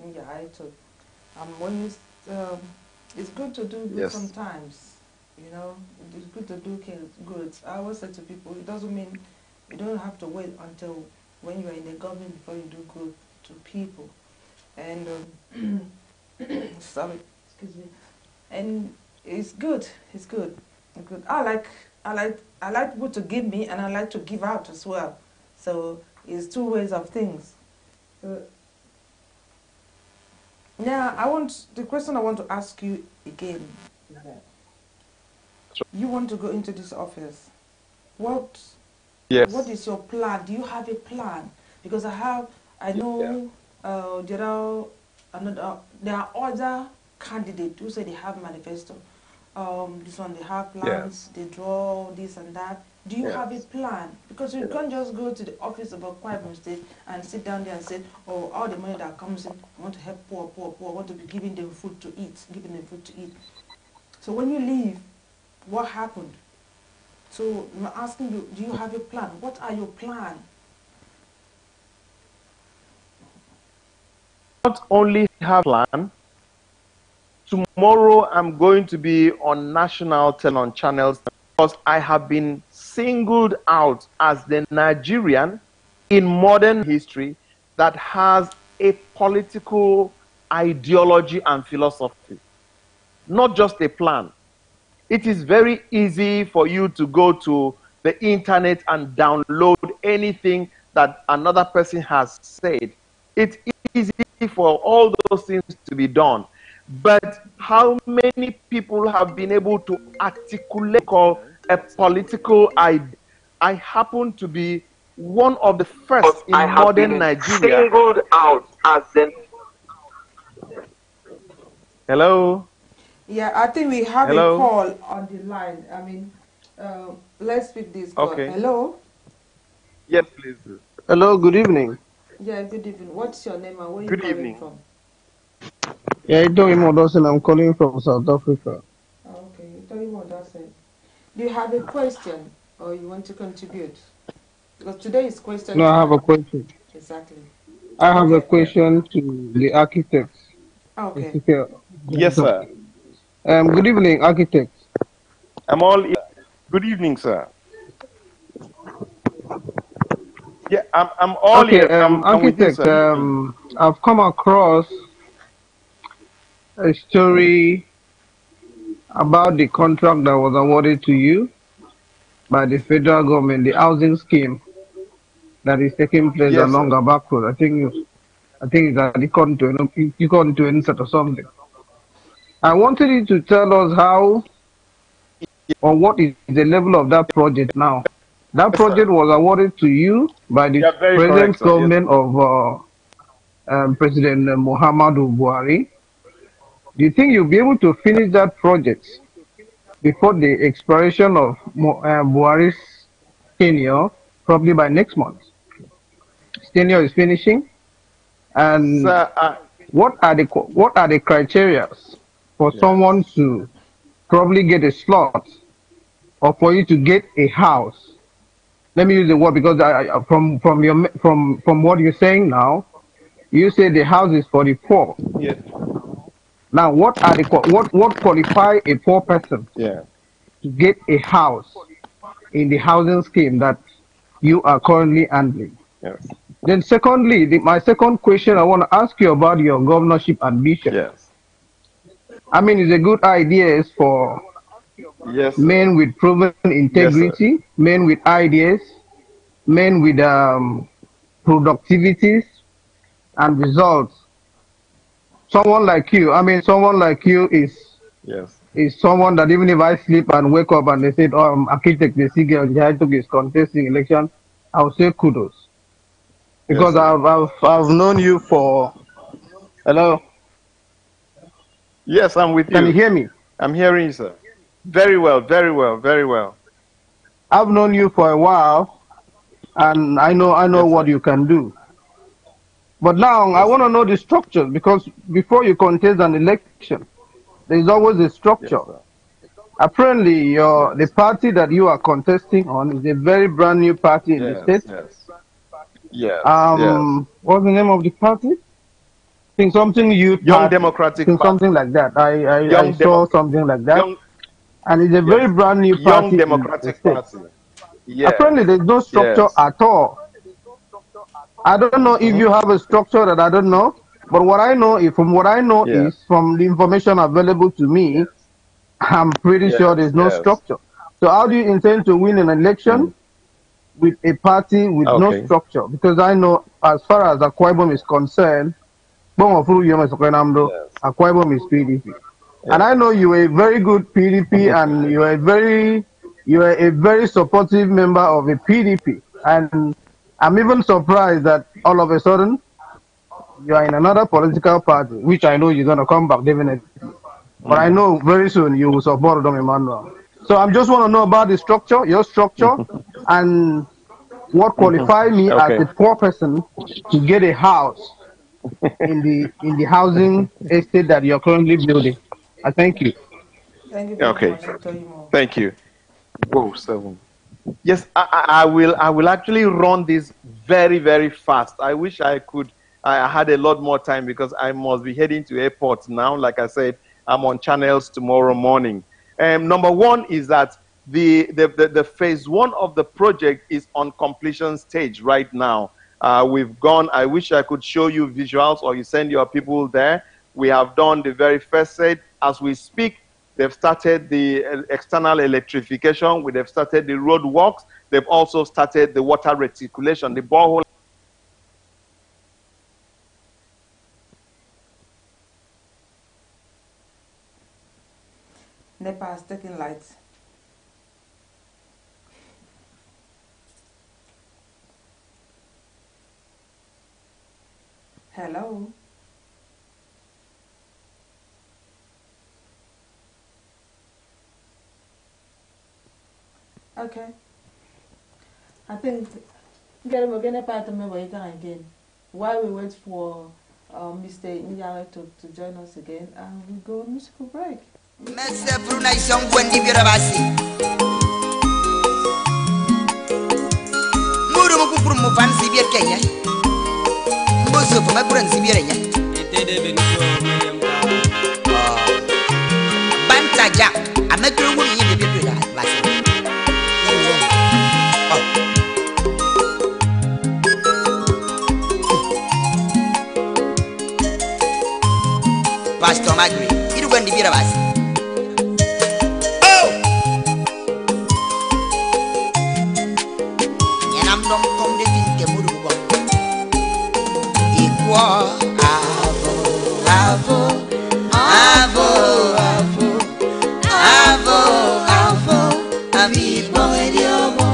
NYA-ETOK. When it's good to do good sometimes, you know, it's good to do good. I always say to people, it doesn't mean you don't have to wait until when you're in the government before you do good to people. And sorry, excuse me. And it's good. It's good. It's good. I like people to give me, and I like to give out as well. So it's two ways of things. Now, the question I want to ask you again. You want to go into this office. What Yes. is your plan? Do you have a plan? Because I Yeah. know there are other candidates who say they have manifesto. This one they have Yes. plans, they draw this and that. Do you have a Yes. plan? Because you can't just go to the office of Akwa Ibom State and sit down there and say, oh, all the money that comes in, I want to help poor, I want to be giving them food to eat, giving them food to eat. So when you leave, what happened? So I'm asking you, do you have a plan? What are your plans? Not only have a plan, tomorrow I'm going to be on national television channels because I have been singled out as the Nigerian in modern history that has a political ideology and philosophy, not just a plan. It is very easy for you to go to the internet and download anything that another person has said. It's easy for all those things to be done. But how many people have been able to articulate a political idea? I happen to be one of the first in modern Nigeria. Singled out as the... Hello? Yeah, I think we have Hello? a call on the line. I mean, let's pick this call. Okay. Hello? Yes, please. Hello, good evening. Yeah, good evening. What's your name and where are you Good calling evening. from? Yeah, Ito I'm calling from South Africa. Oh, okay, you tell you what that said. Do you have a question or you want to contribute? Because today is question No, I have a time. question. Exactly. I have a Okay. question to the architect. Okay. Yes, sir. Good evening, architect. I'm all ears. Good evening, sir. Yeah, I'm all Okay, ears. I'm with you, architect, sir. I've come across a story about the contract that was awarded to you by the federal government, the housing scheme that is taking place Yes, along sir. Abak Road. I think it's at you got into insert or something. I wanted you to tell us how or what is the level of that project now. That Yes, sir. project was awarded to you by the You are very correct, present sir. Yes, government sir. of President Muhammadu Buhari. Do you think you'll be able to finish that project before the expiration of Buhari's tenure, probably by next month? His tenure is finishing, and Sir, what are the criteria for someone yes. to probably get a slot or for you to get a house? Let me use the word because from what you're saying now, you say the house is for the poor. Yes. Now, what qualify a poor person Yeah. to get a house in the housing scheme that you are currently handling? Yes. Then, secondly, my second question I want to ask you about your governorship ambition. Yes. I mean, it's a good idea for Yes, sir. men with proven Yes, sir. integrity, men with ideas, men with productivities and results. Someone like you Yes. is someone that even if I sleep and wake up and they said, oh, architect, the took is contesting election, I'll say kudos. Yes, Because sir. I've known you for, hello? Yes, I'm with Can you you. hear me? I'm hearing you, sir. Very well, very well, very well. I've known you for a while and I know Yes, what sir. you can do. But now I Yes, want sir. to know the structure because before you contest an election, there is always a Yes, structure. sir. Apparently, the Yes. party that you are contesting on is a very brand new party in the Yes. state. Yes. Yes. Yes. What's the name of the party? I think something youth Young party. I Democratic think something Party. like that. I Young saw Demo something like that, Young and it's a Yes. very brand new Young party in the Democratic state. Party. Yes. Apparently, there's no structure Yes. at all. I don't know if you have a structure that I don't know, but what I know is from Yes. from the information available to me, Yes. I'm pretty sure Yes. there's no Yes. structure. So how do you intend to win an election Mm. with a party with no Okay. structure? Because I know as far as Akwa Ibom is concerned, Akwa Yes. Ibom is PDP. And I know you are a very good PDP, and you are a very supportive member of a PDP. And I'm even surprised that all of a sudden you are in another political party, which I know you're gonna come back definitely. But I know very soon you will support Dom Emmanuel. So I just want to know about the structure, your structure, and what qualify me as Okay. a poor person to get a house in the housing estate that you're currently building. I thank you. Thank you very Okay. much. I'll tell you more. Thank you. Whoa, 7. Yes, I will. I will actually run this very, very fast. I wish I could. I had a lot more time because I must be heading to airport now. Like I said, I'm on channels tomorrow morning. Number one is that the phase 1 of the project is on completion stage right now. We've gone. I wish I could show you visuals, or you send your people there. We have done the very first set. As we speak, they've started the external electrification. They've started the road works. They've also started the water reticulation, the borehole. NEPA is taking lights. Hello. Okay. I think we're gonna part of me again. While we wait for Mr NYA-ETOK to join us again, we go on musical break. Mese Bruna isong gwendi bira basi. Muru mukupuru mufansi biar kenya. Mbozo puma buran si biar nya. Bantaja, amekuru muru yindi biar basi. Pastor Magri, iru gwendi bira basi. Dom tom de vin ke muru bo Ikwa avo avo avo avo avo avo ami bon eliomo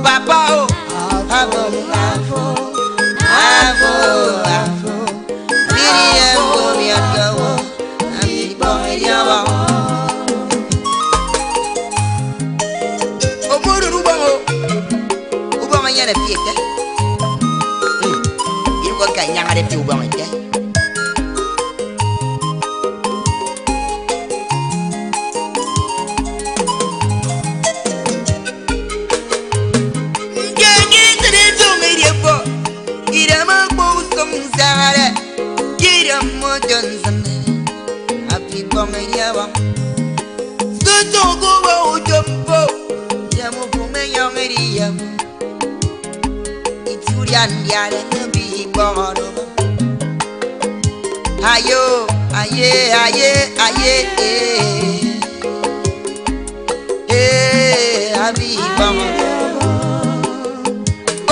papa o avo avo avo avo miri avo mi agawo ami bon eliomo o muru rubo nyana fiete il ko kay nyanga de piu bang te ngeni tere to meri bo ira ma bo som sare ira mo johnson happy bang ya ba so to go wa o jombo ya mo fu me nyangeri ya Yare bi bono ayo aye aye aye abi bono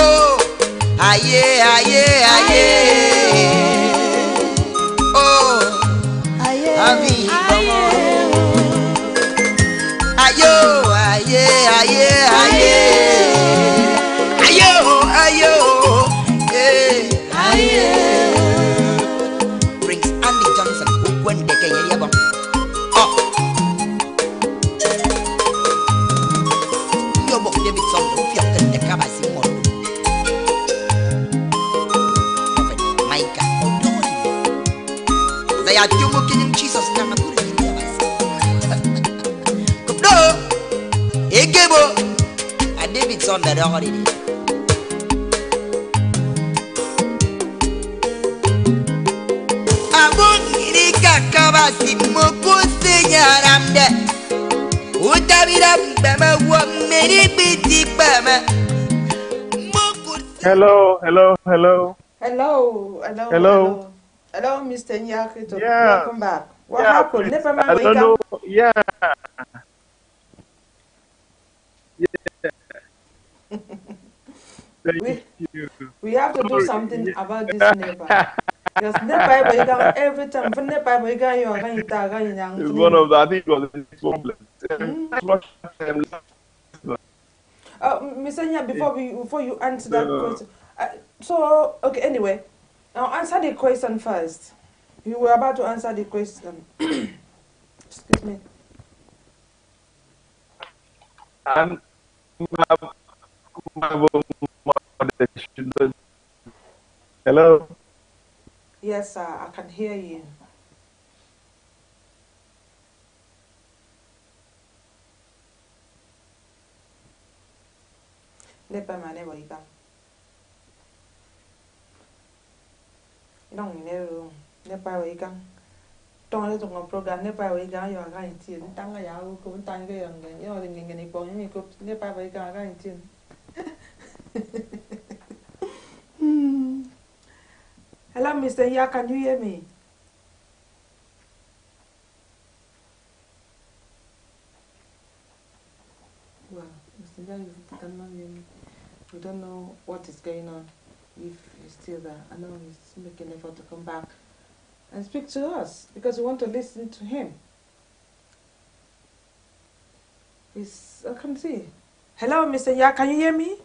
oh aye aye aye oh abi bono ayo aye aye aye ayo ayo Brings Andy Johnson when they get here. Oh, your book Davidson, who you have the Cabasi model. Micah, they are two killing Jesus. Come on, no, Egebo, and Davidson that already. Kabasi moko senyaramde utabira bama wa meri biti bama Hello, hello, hello. Hello, hello, Hello. hello, Mr NYA-ETOK. Yeah. Welcome back. What Yeah, happened? please. Never mind. I don't know. Yeah. Thank you. We have to do something about this neighbor. Because never you got every time for never you got your young. It's one of the, I think it was the problem. Mr. Nya, before you answer that question. So okay, anyway, I'll answer the question first. You were about to answer the question. Excuse me. Hello? Yes, sir, I can hear you. Nepa mane wa iba. Don't know. Nepa wa iba. Don't let them program. Nepa wa iba. You are going to. Tanga ya u ko tanga cái ngen. You are ngen ni ko ni ko. Nepa wa iba going to. Hello, Mr. Ya, can you hear me? Well, Mr. Ya, you cannot hear me. We don't know what is going on. If he's still there, I know he's making an effort to come back and speak to us because we want to listen to him. I can see. Hello, Mr. Ya, can you hear me?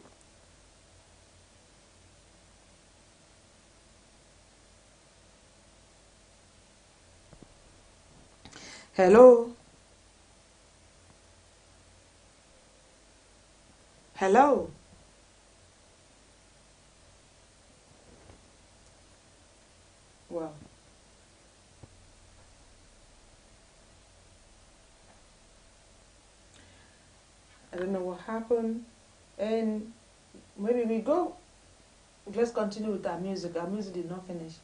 Hello? Hello? Wow. I don't know what happened. And maybe we go. Let's continue with our music. Our music did not finish.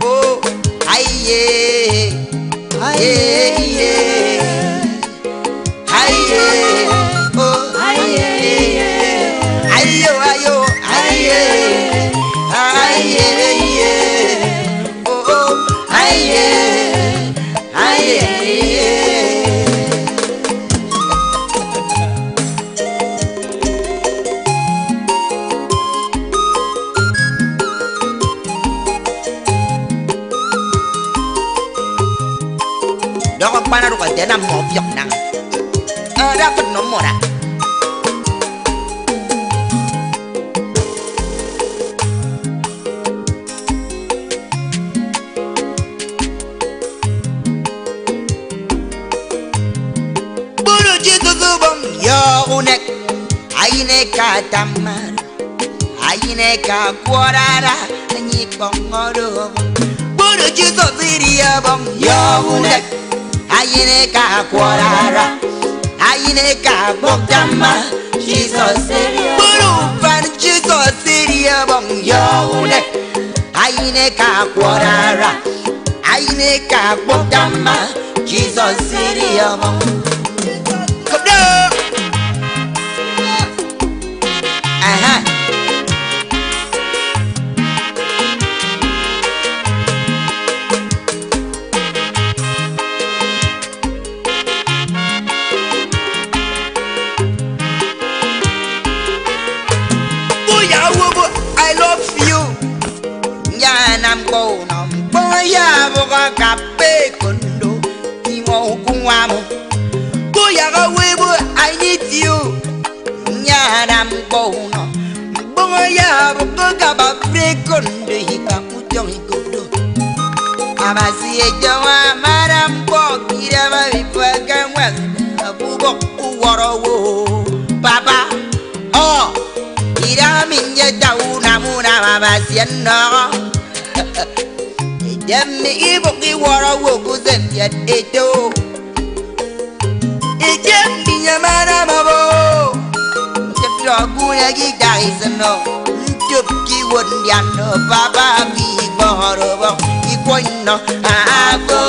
Oh, aye, oh, ayo, oh, đó qua nó gọi để làm một dọc nặng ra phần nó một à buru jitu zubong yo unek aine ka tamar aine ka kuarara ni kongodo buru jitu ziria bong yo unek aine ka kuarara aine ka bogdama Jesus buru fan Jesus siria bong yaune aine ka kuarara aine ka bogdama Jesus siria bong kabda aha ya boga kape kondo imo kunwamo boya ga webo I need you nyana mbono boga ya boga kaba pre kondo hika mutong ikodo abasi ejawa maram bo kira ba bipaga wan abubo uworowo baba oh ira minye tauna muna babasi no Yammy Iboki Wara Wokuzen yet eto. It can be a man amabo. The Floguna Gita no. Tupki wouldn't yano, Papa be Borobo. Equino, Avo,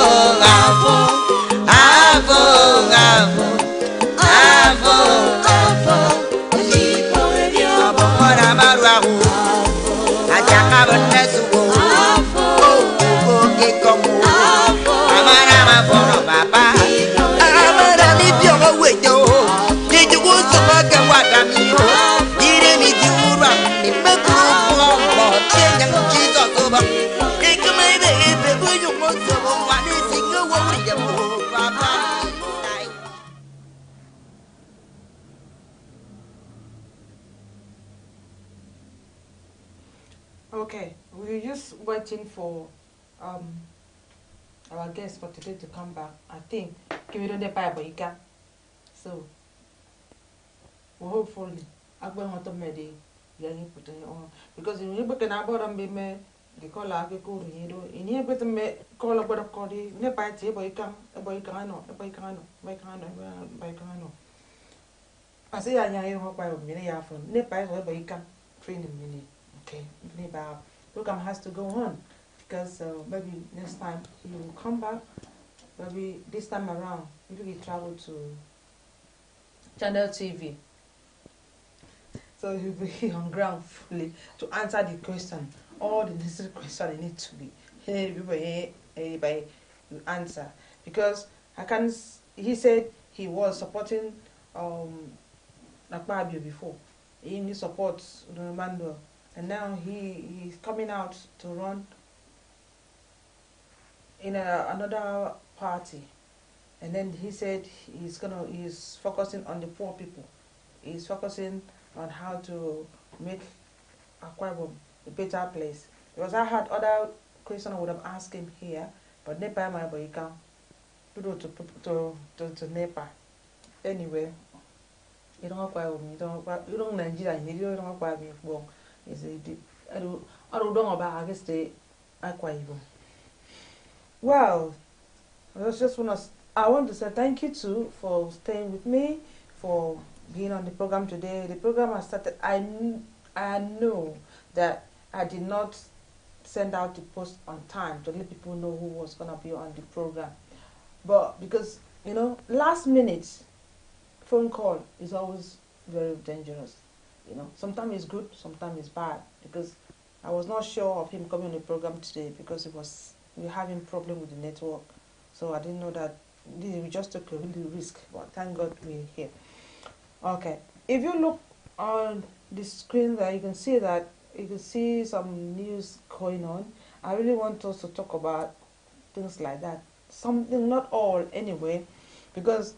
Okay, we're just waiting for our guest for today to come back. I think we don't buy but so hopefully I'm going to make the young put on because in you can about be me the call I go in here but me call about a cody ne buy tea boy can a boy cano a boy cano by cano. I say I hope I will be there from ne buy whatever you can train a minute. Okay, program has to go on because maybe next time he will come back. Maybe this time around, maybe he travel to Channel TV, so he'll be on ground fully to answer the question, all the necessary questions they need to be. Everybody will answer because I can. He said he was supporting Akwa before. He supports Romando. And now he's coming out to run in another party. And then he said he's focusing on the poor people. He's focusing on how to make Akwa Ibom a better place. Because I had other questions I would have asked him here, but Nepal my boy can to Nepal. Anyway, you don't Akwa you don't Nigeria, you don't Akwa Ibom. I don't know about against the Akwa Ibom. Well, I want to say thank you too for staying with me, for being on the program today. The program has started. I know that I did not send out the post on time to let people know who was gonna be on the program, but because last minute phone call is always very dangerous. Sometimes it's good, sometimes it's bad, because I was not sure of him coming on the program today because we were having problem with the network, so I didn't know that we just took a really risk, but thank God we're here. Okay, if you look on the screen there, you can see some news going on. I really want us to talk about things like that, something, not all anyway, because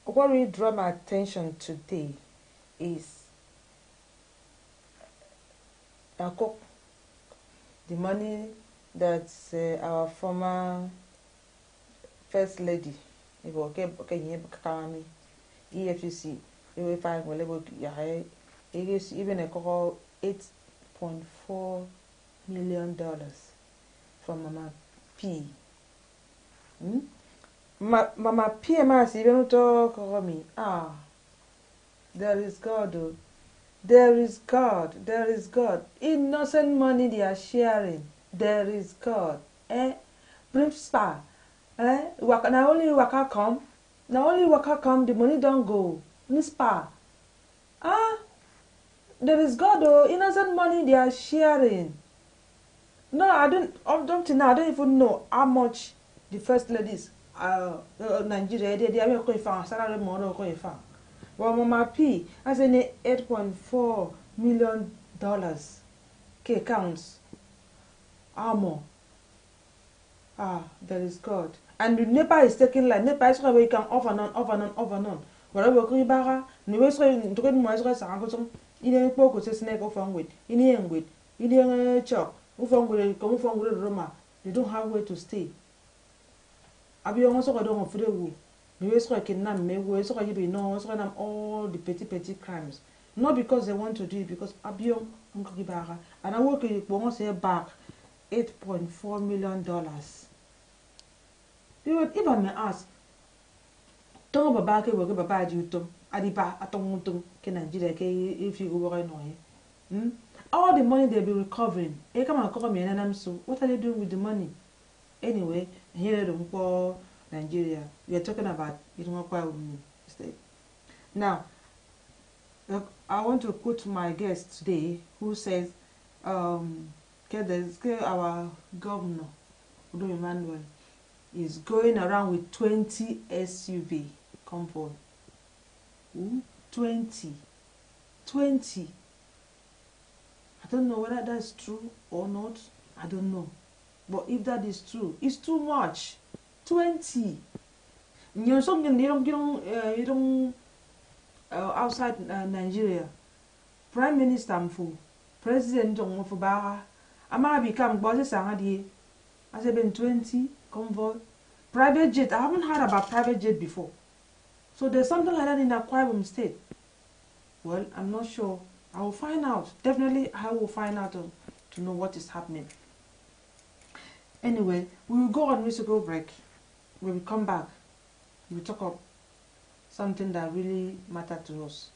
what really drew my attention today is Akwa, the money that our former first lady, EFCC, even a call $8.4 million from Mama P. Mama PMS even talk about me. There is God, oh. There is God. There is God. Innocent money they are sharing. There is God. Brief spa. Now only waka come. Now only waka come. The money don't go. Spa. There is God, oh. Innocent money they are sharing. No, I don't. Up to now, I don't even know how much the first ladies. Nigeria, they are going to salary more going to well, Mama P has an $8.4 million counts. More. There is God. And the Nepal is taking like Nepal is where we can off and on. Whatever we can buy, the way so to get more as I in a poke with a snake off on with, in the end with, in the chop, come from with Roma. They don't have where to stay. Abi also got on for the woo. We also kidnap me, we also got you know, also got all the petty crimes. Not because they want to do it, because Abion Nkibara and I work with once say back $8.4 million. If I may ask, don't go back and go back you to Adiba Atongutum, can Nigeria if you go annoy. All the money they'll be recovering. They come and call me and I'm so what are they doing with the money? Anyway, here in Nigeria, we are talking about Akwa State. Now, I want to quote my guest today who says, our governor, Udo Emmanuel, is going around with 20 SUV convoy. 20. I don't know whether that's true or not. I don't know. But if that is true, it's too much. 20. You don't outside Nigeria. Prime Minister Mfu, President Jong Mufubara. Ama become bosses Sangadi. Has it been 20 convoy? Private jet. I haven't heard about private jet before. So there's something like that in Akwa Ibom State. Well, I'm not sure. I will find out. Definitely, I will find out to know what is happening. Anyway, we will go on musical break. When we come back, we will talk about something that really matters to us.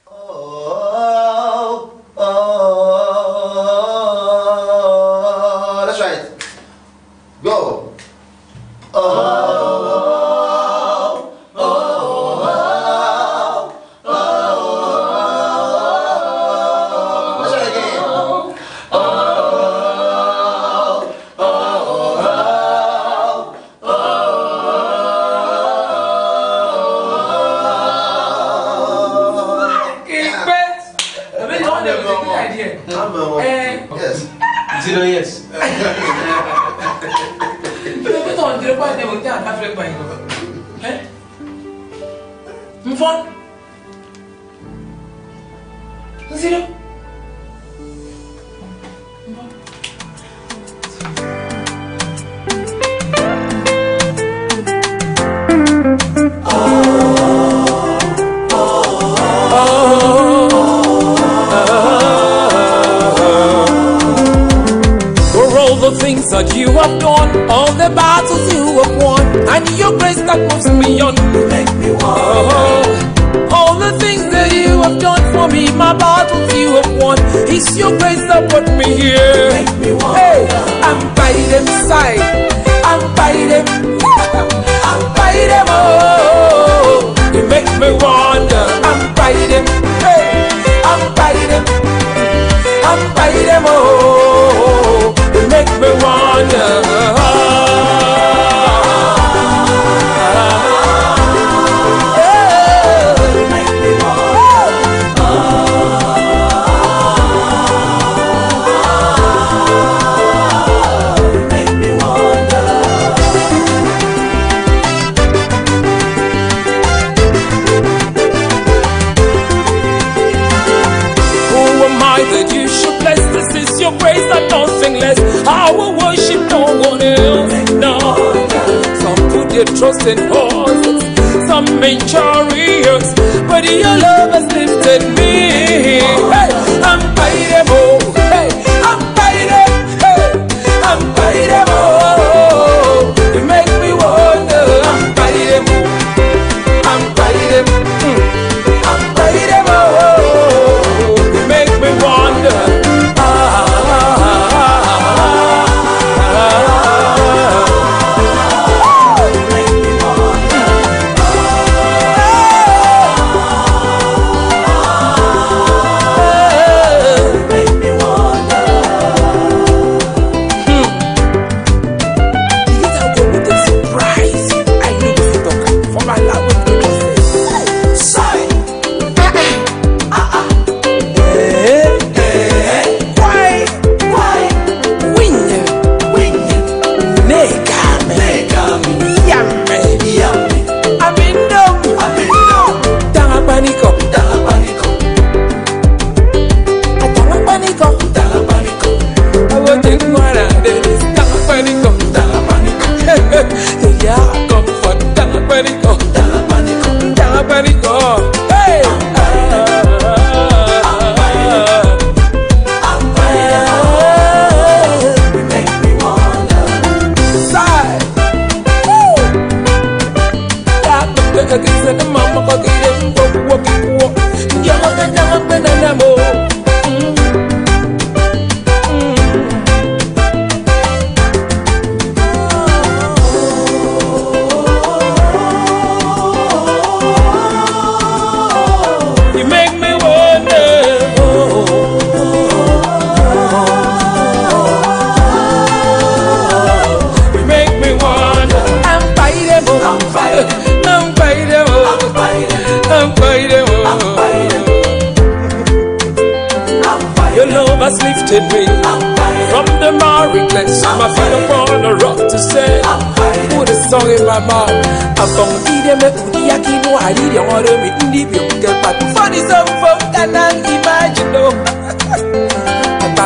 Oh, oh, that's right. Go. Oh. Yes. That you have done, all the battles you have won, and your grace that moves me on, make me wonder. All the things that you have done for me, my battles you have won, it's your grace that put me here. Make me wonder. Hey, I'm by them side, I'm by them, I'm by them, oh, you make me wonder. I'm by them, hey, I'm by them, I'm by them, oh, you make me wonder. I will worship no one else, no. Some put their trust in horses, some in chariots, but your love has lifted me. Hey, I'm by them, oh, hey, I'm by them, hey, I'm by them, oh, you make me wonder. I'm by them, oh, I'm by them, I'm by them, oh, you make me wonder.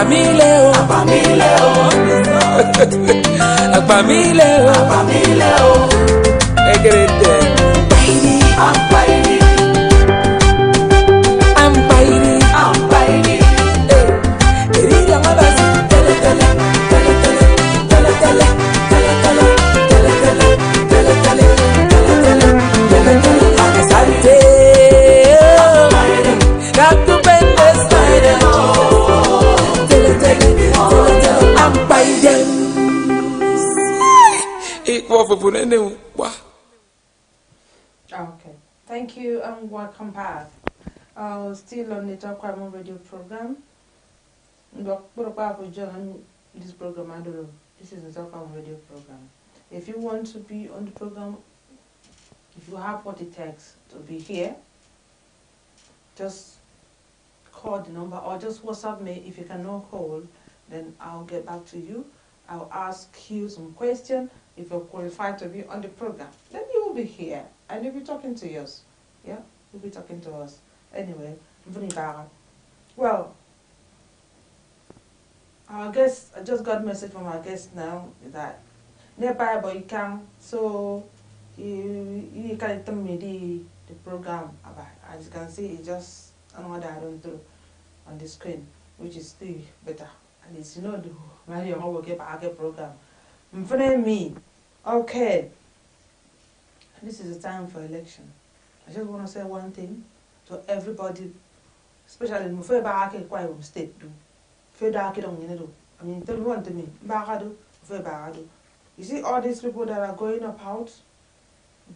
Agbamile o. Agbamile o. Egerete. I'm fighting. Okay, thank you and welcome back. Still on the Akwa radio program. This program, I don't know. This is the Akwa radio program. If you want to be on the program, if you have what it takes to be here, just call the number or just WhatsApp me. If you cannot call, then I'll get back to you. I'll ask you some questions. If you're qualified to be on the program, then you will be here and you'll be talking to us. Yeah, you'll be talking to us. Anyway, well, our guest, I just got a message from our guest now that nearby, but you can, so you can tell me the program about. As you can see, it's just another I don't do on the screen, which is still better. At least you know the Mario program. Me. Okay. This is the time for election. I just want to say one thing to everybody, especially in Ibom State. I mean, tell one to me. You see all these people that are going about,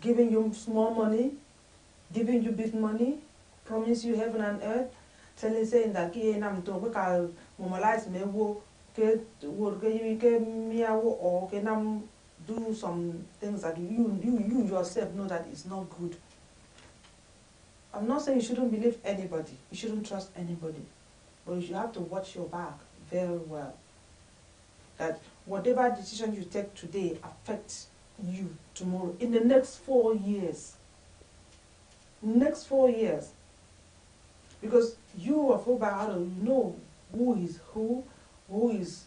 giving you small money, giving you big money, promise you heaven and earth, saying that do some things that you yourself know that is not good. I'm not saying you shouldn't believe anybody, you shouldn't trust anybody, but you have to watch your back very well. That whatever decision you take today affects you tomorrow, in the next 4 years. Next 4 years. Because you are for you know who is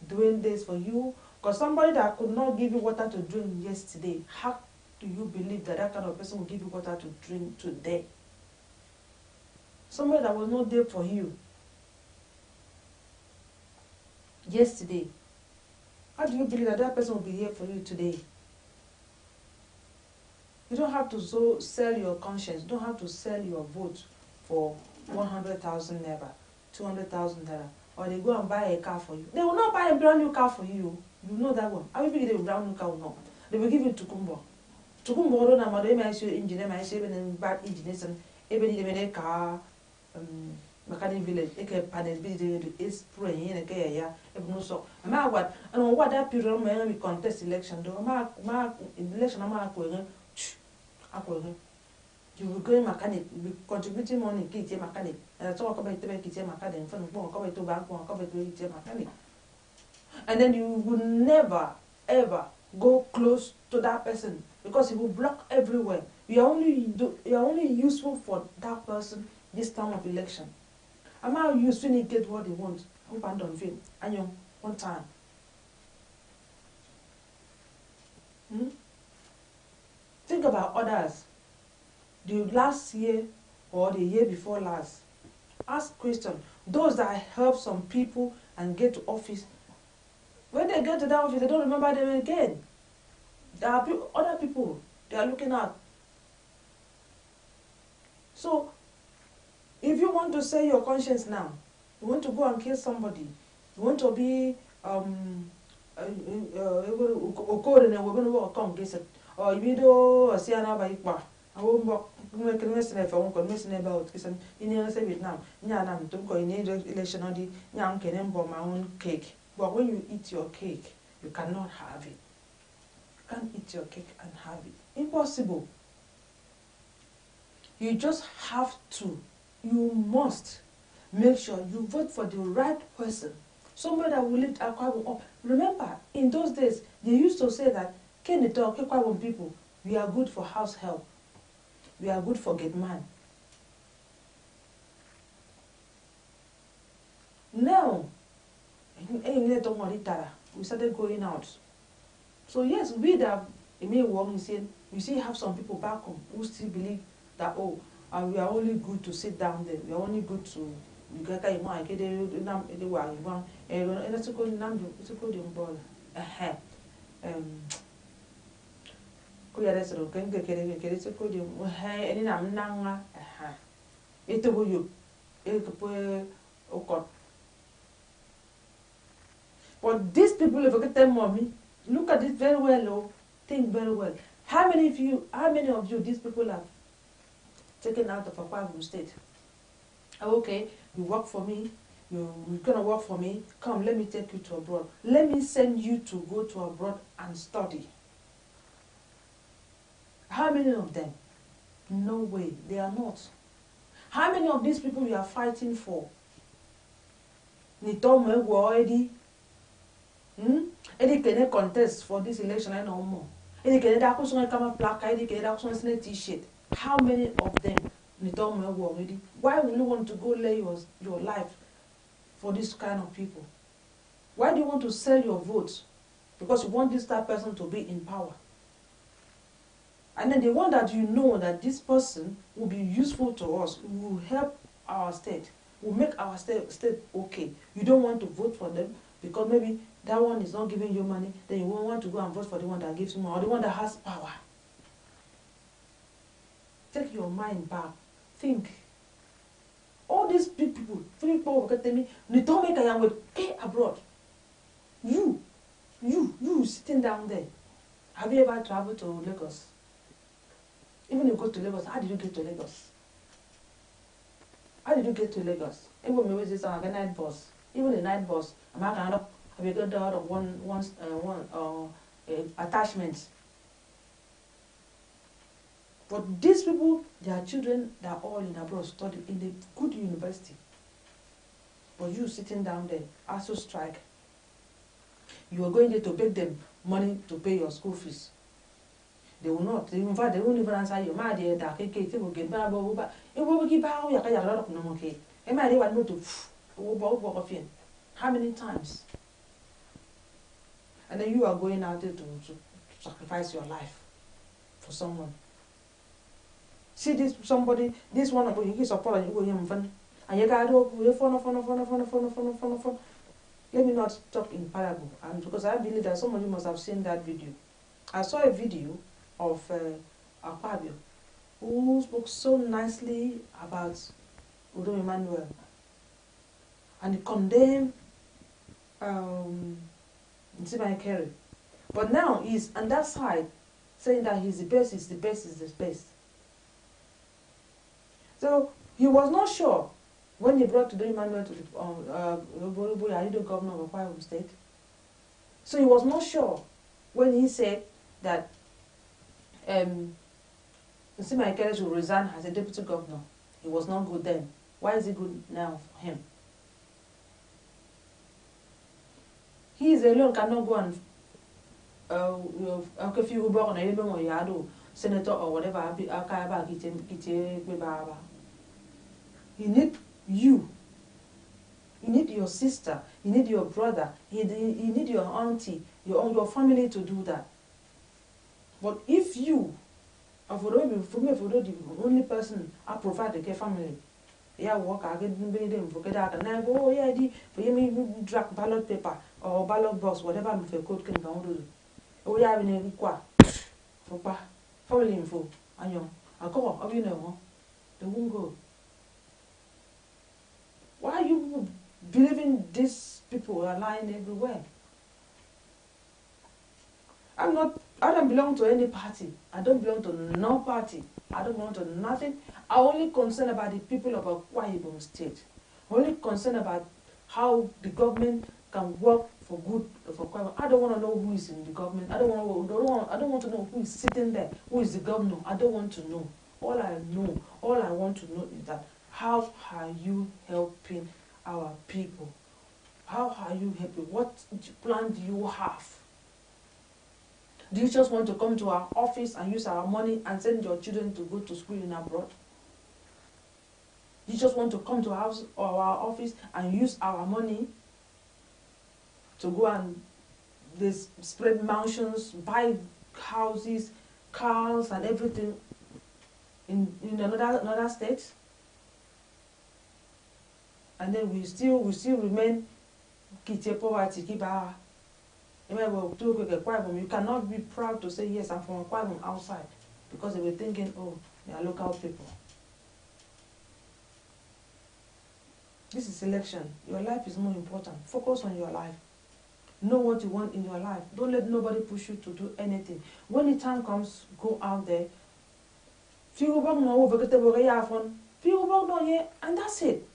doing this for you. Because somebody that could not give you water to drink yesterday, how do you believe that that kind of person will give you water to drink today? Somebody that was not there for you yesterday, how do you believe that that person will be here for you today? You don't have to sell your conscience. You don't have to sell your vote for 100,000 naira, 200,000 naira, or they go and buy a car for you. They will not buy a brand new car for you. You know that one. I will give you a brand new car or not. They will give you Tukumbo. Tukumbo don't know they might say engineer, might say even bad engineers and even the car mechanic village, a panel building is spraying in a gay yeah, no so. A man what and what that period may we contest election do mark election you will go mechanic, you will contributing money, kids mechanic, and I talk about the kids mechanic, and from cover to bank, cover to mechanic. And then you will never ever go close to that person because he will block everywhere. You are only useful for that person this time of election. I'm how you soon get what they want. Hope and don't feel. And you one time. Think about others. The last year or the year before last. Ask question. Those that help some people and get to office, when they get to that office, they don't remember them again. There are other people they are looking at. So, if you want to say your conscience now, you want to go and kill somebody, you want to be or you do see another Ikwa. I won't make a message if I won't commission about Kissan in Vietnam. Yanam to go in election on the young can bomb my own cake. But when you eat your cake, you cannot have it. You can't eat your cake and have it. Impossible. You just have to, you must make sure you vote for the right person. Somebody that will lift Akwa up. Remember, in those days, they used to say that Ndito, Akwa people, we are good for house help. We are good for get man. Now, we started going out. So yes, we that may work, you see have some people back home who still believe that, oh, we are only good to sit down there. We are only good to but these people, if you get them mommy, look at it very well, oh, think very well. How many of you these people have taken out of Akwa State? Okay, you work for me, you're gonna work for me, come, let me take you to abroad. Let me send you to go to abroad and study. How many of them? No way, they are not. How many of these people you are fighting for? Ndito already. Any can contest for this election and no more. Any can come plaque, any can t-shirt. How many of them Ndito already? Why will you want to go lay your life for this kind of people? Why do you want to sell your votes? Because you want this type of person to be in power. And then the one that you know that this person will be useful to us, will help our state, will make our state okay. You don't want to vote for them because maybe that one is not giving you money, then you won't want to go and vote for the one that gives you money or the one that has power. Take your mind back. Think. All these big people, 3 people look at me, Ndito make a young with abroad. You sitting down there. Have you ever traveled to Lagos? Even if you go to Lagos, how did you get to Lagos? How did you get to Lagos? Even maybe this like a night bus. Even the night bus, I'm not gonna have you got out of one attachment. But these people, their children, they are all in abroad, studying in a good university. But you sitting down there, also strike. You are going there to beg them money to pay your school fees. They will not. In fact, they won't even answer you. Ma de da ke ke will get ba ba ba. E wo gi ba o ya ka ya lot of no mo ke. E ma de wa no to wo ba wo ko fin. How many times? And then you are going out there to sacrifice your life for someone. See this somebody, this one of you support and you go him fun. And you got to phone. Let me not talk in parable, and because I believe that some of you must have seen that video. I saw a video of Akwa who spoke so nicely about Udo Emmanuel, and he condemned Mr NYA-ETOK. But now he's on that side saying that he's the best, he's the best, he's the best. So he was not sure when he brought Udo Emmanuel to the governor of Akwa State. So he was not sure when he said that Mr NYA-ETOK should resign as a deputy governor. He was not good then. Why is it good now for him? He is alone, cannot go and senator or whatever. He need you. You need your sister. You need your brother. You need your auntie, your family to do that. But if you, for the only person I provide the family, yeah, work, I get them forget that, and I go, oh yeah, for you drag ballot paper or ballot box, whatever I'm for code can go do. Oh yeah, I'm in Akwa, for family info, and you, I go, you know, they won't go. Why are you believing these people are lying everywhere? I don't belong to any party. I don't belong to no party. I don't belong to nothing. I'm only concerned about the people of Ibom State. I'm only concerned about how the government can work for good for Akwa. I don't want to know who is in the government. I don't want to know who is sitting there. Who is the governor? I don't want to know. All I want to know is that how are you helping our people? How are you helping? What plan do you have? Do you just want to come to our office and use our money and send your children to go to school in abroad? You just want to come to our office and use our money to go and they spread mansions, buy houses, cars, and everything in another state, and then we still remain poverty, keep our. You cannot be proud to say yes, I'm from Akwa Ibom outside, because they were thinking, oh, they are local people. This is selection. Your life is more important. Focus on your life. Know what you want in your life. Don't let nobody push you to do anything. When the time comes, go out there. And that's it.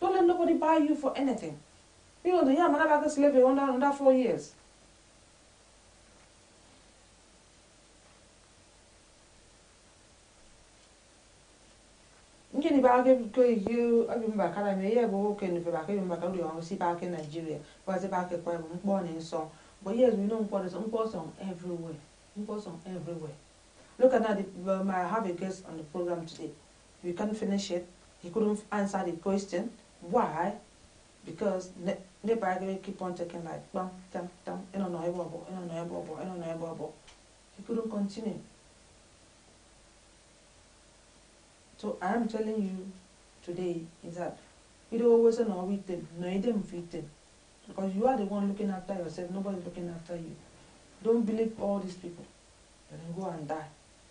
Don't let nobody buy you for anything. You know, I'm not a slave under 4 years. You back you back in Nigeria, was back born in song. But yes, we know imports on everywhere. Imports on everywhere. Look at that, I have a guest on the program today. We can't finish it. He couldn't answer the question. Why? Because they keep on taking like bam, tam, tam, he couldn't continue. So I am telling you today is that you don't always know with them, no them fit them. Because you are the one looking after yourself, nobody's looking after you. Don't believe all these people. They will go and die.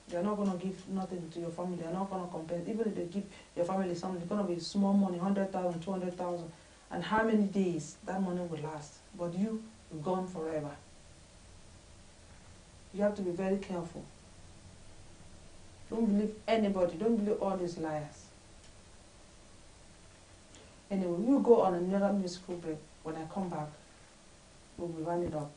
They're not going to give nothing to your family. They're not going to compare. Even if they give your family something, it's going to be small money, 100,000, 200,000. And how many days that money will last? But you're gone forever. You have to be very careful. Don't believe anybody. Don't believe all these liars. Anyway, we'll go on another musical break. When I come back, we'll be running up.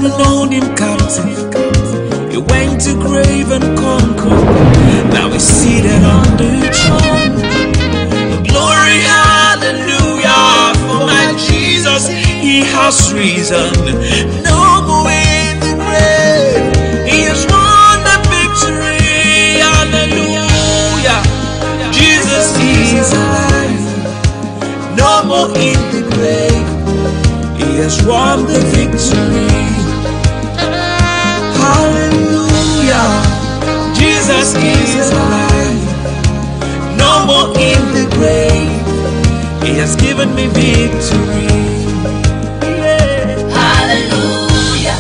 Known him captive, he went to grave and conquered. Now he's seated on the throne. Glory, hallelujah, for my Jesus, he has risen. No more in the grave, he has won the victory. Hallelujah, Jesus is alive. No more in the grave, he has won the victory. Hallelujah, Jesus is alive. No more in the grave, he has given me victory. Yeah. Hallelujah,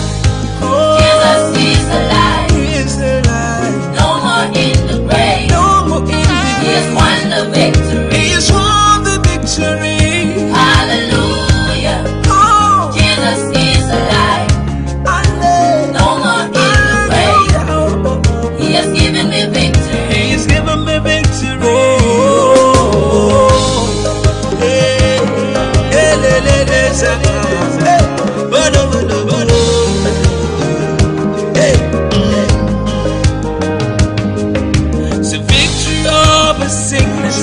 Jesus is alive. He is alive. No more in the grave, No more in the grave, he has won the victory. he has won the victory. Hallelujah, Oh, Jesus is alive. No more in the grave, he has given me victory. he has given me victory. So victory over sickness,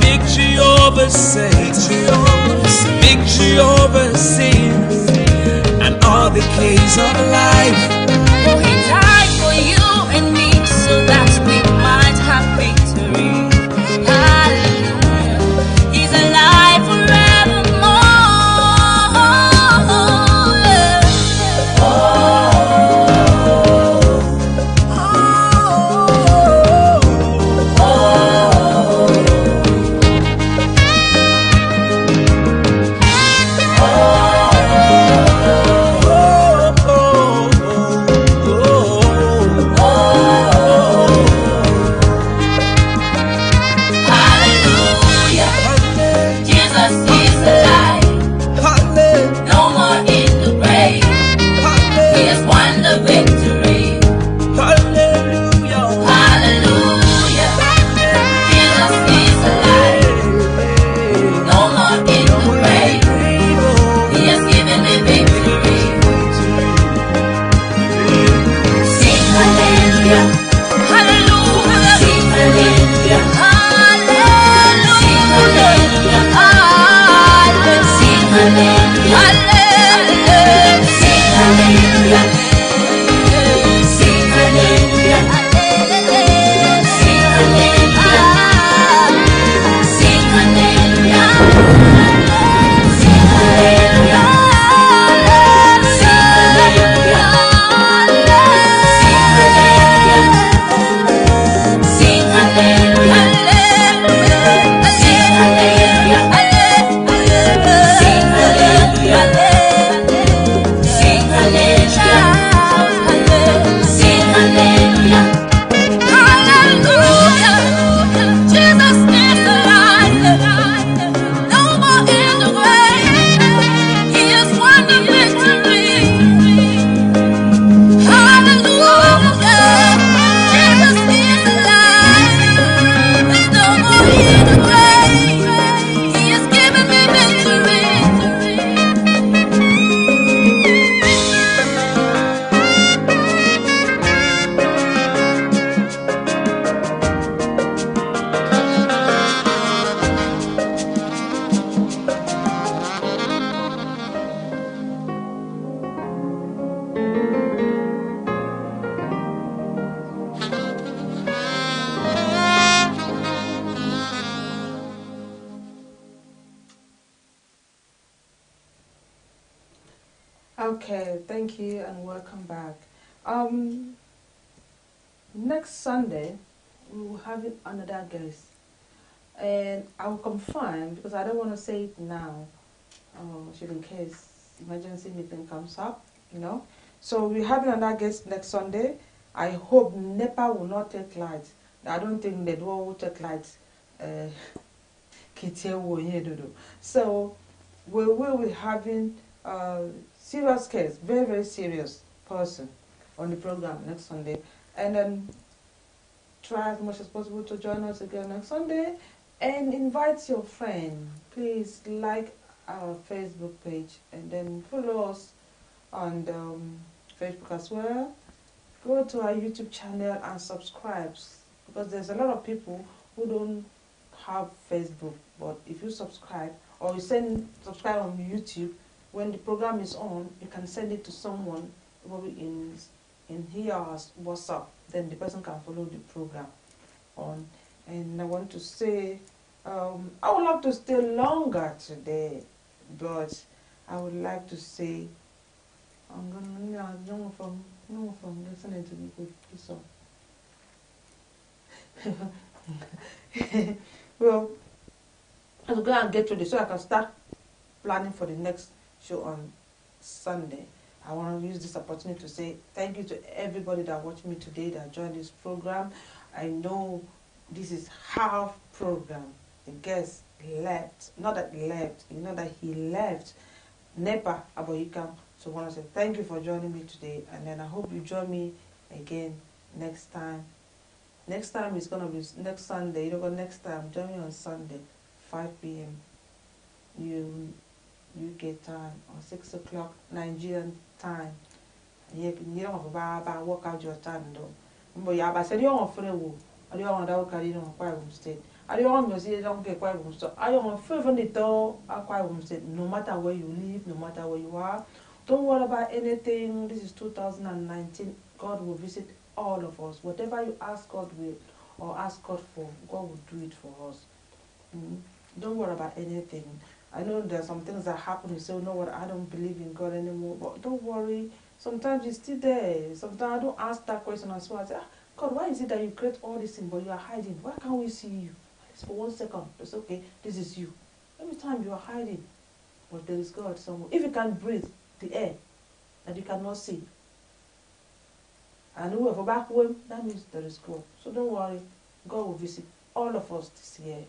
victory over Satan, victory over sin, and all the cares of life. Oh, he died for you and me so that we might have victory. Hallelujah, he's alive forevermore. Okay, thank you and welcome back. Next Sunday, we will have another guest. And I will confirm because I don't want to say it now, should in case emergency meeting comes up, you know. So we're having another guest next Sunday. I hope NEPA will not take light. I don't think they will take light. So we will be having a serious case, very, very serious person on the program next Sunday. And then try as much as possible to join us again next Sunday and invite your friend. Please like our Facebook page and then follow us on Facebook as well. Go to our YouTube channel and subscribe because there's a lot of people who don't have Facebook, but if you subscribe or you subscribe on YouTube, when the program is on, you can send it to someone probably in here or WhatsApp, then the person can follow the program on. And I want to say, I would love to stay longer today, but I would like to say, I'm gonna no from listening to the good song. Well, I'll go and get ready so I can start planning for the next show on Sunday. I want to use this opportunity to say thank you to everybody that watched me today, that joined this program. I know this is half program. The guest left, not that he left, you know that he left NEPA Aboyikam. So I want to say thank you for joining me today, and then I hope you join me again next time. Next time is going to be next Sunday. You don't go next time. Join me on Sunday, 5 p.m. UK time or 6 o'clock Nigerian time. You don't have to work out your time though. But yeah, but say you don't free wo. I don't want that carry on Akwa Ibom State. I don't want to see don't get Akwa Ibom State. I don't want free from the door Akwa Ibom State. No matter where you live, no matter where you are, don't worry about anything. This is 2019. God will visit all of us. Whatever you ask God will or ask God for, God will do it for us. Don't worry about anything. I know there's some things that happen. You say, you know what, I don't believe in God anymore. But don't worry. Sometimes He's still there. Sometimes I don't ask that question as well. I say, God, why is it that you create all these things but you are hiding? Why can't we see you? At least for 1 second. It's okay. This is you. Every time you are hiding. But there is God somewhere. If you can breathe the air that you cannot see, and whoever back home, that means there is God. So don't worry. God will visit all of us this year.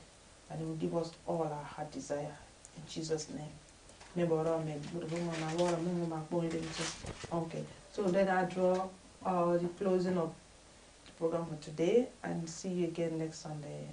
And He will give us all our heart desire. In Jesus' name. Okay. So then I draw the closing of the program for today and see you again next Sunday.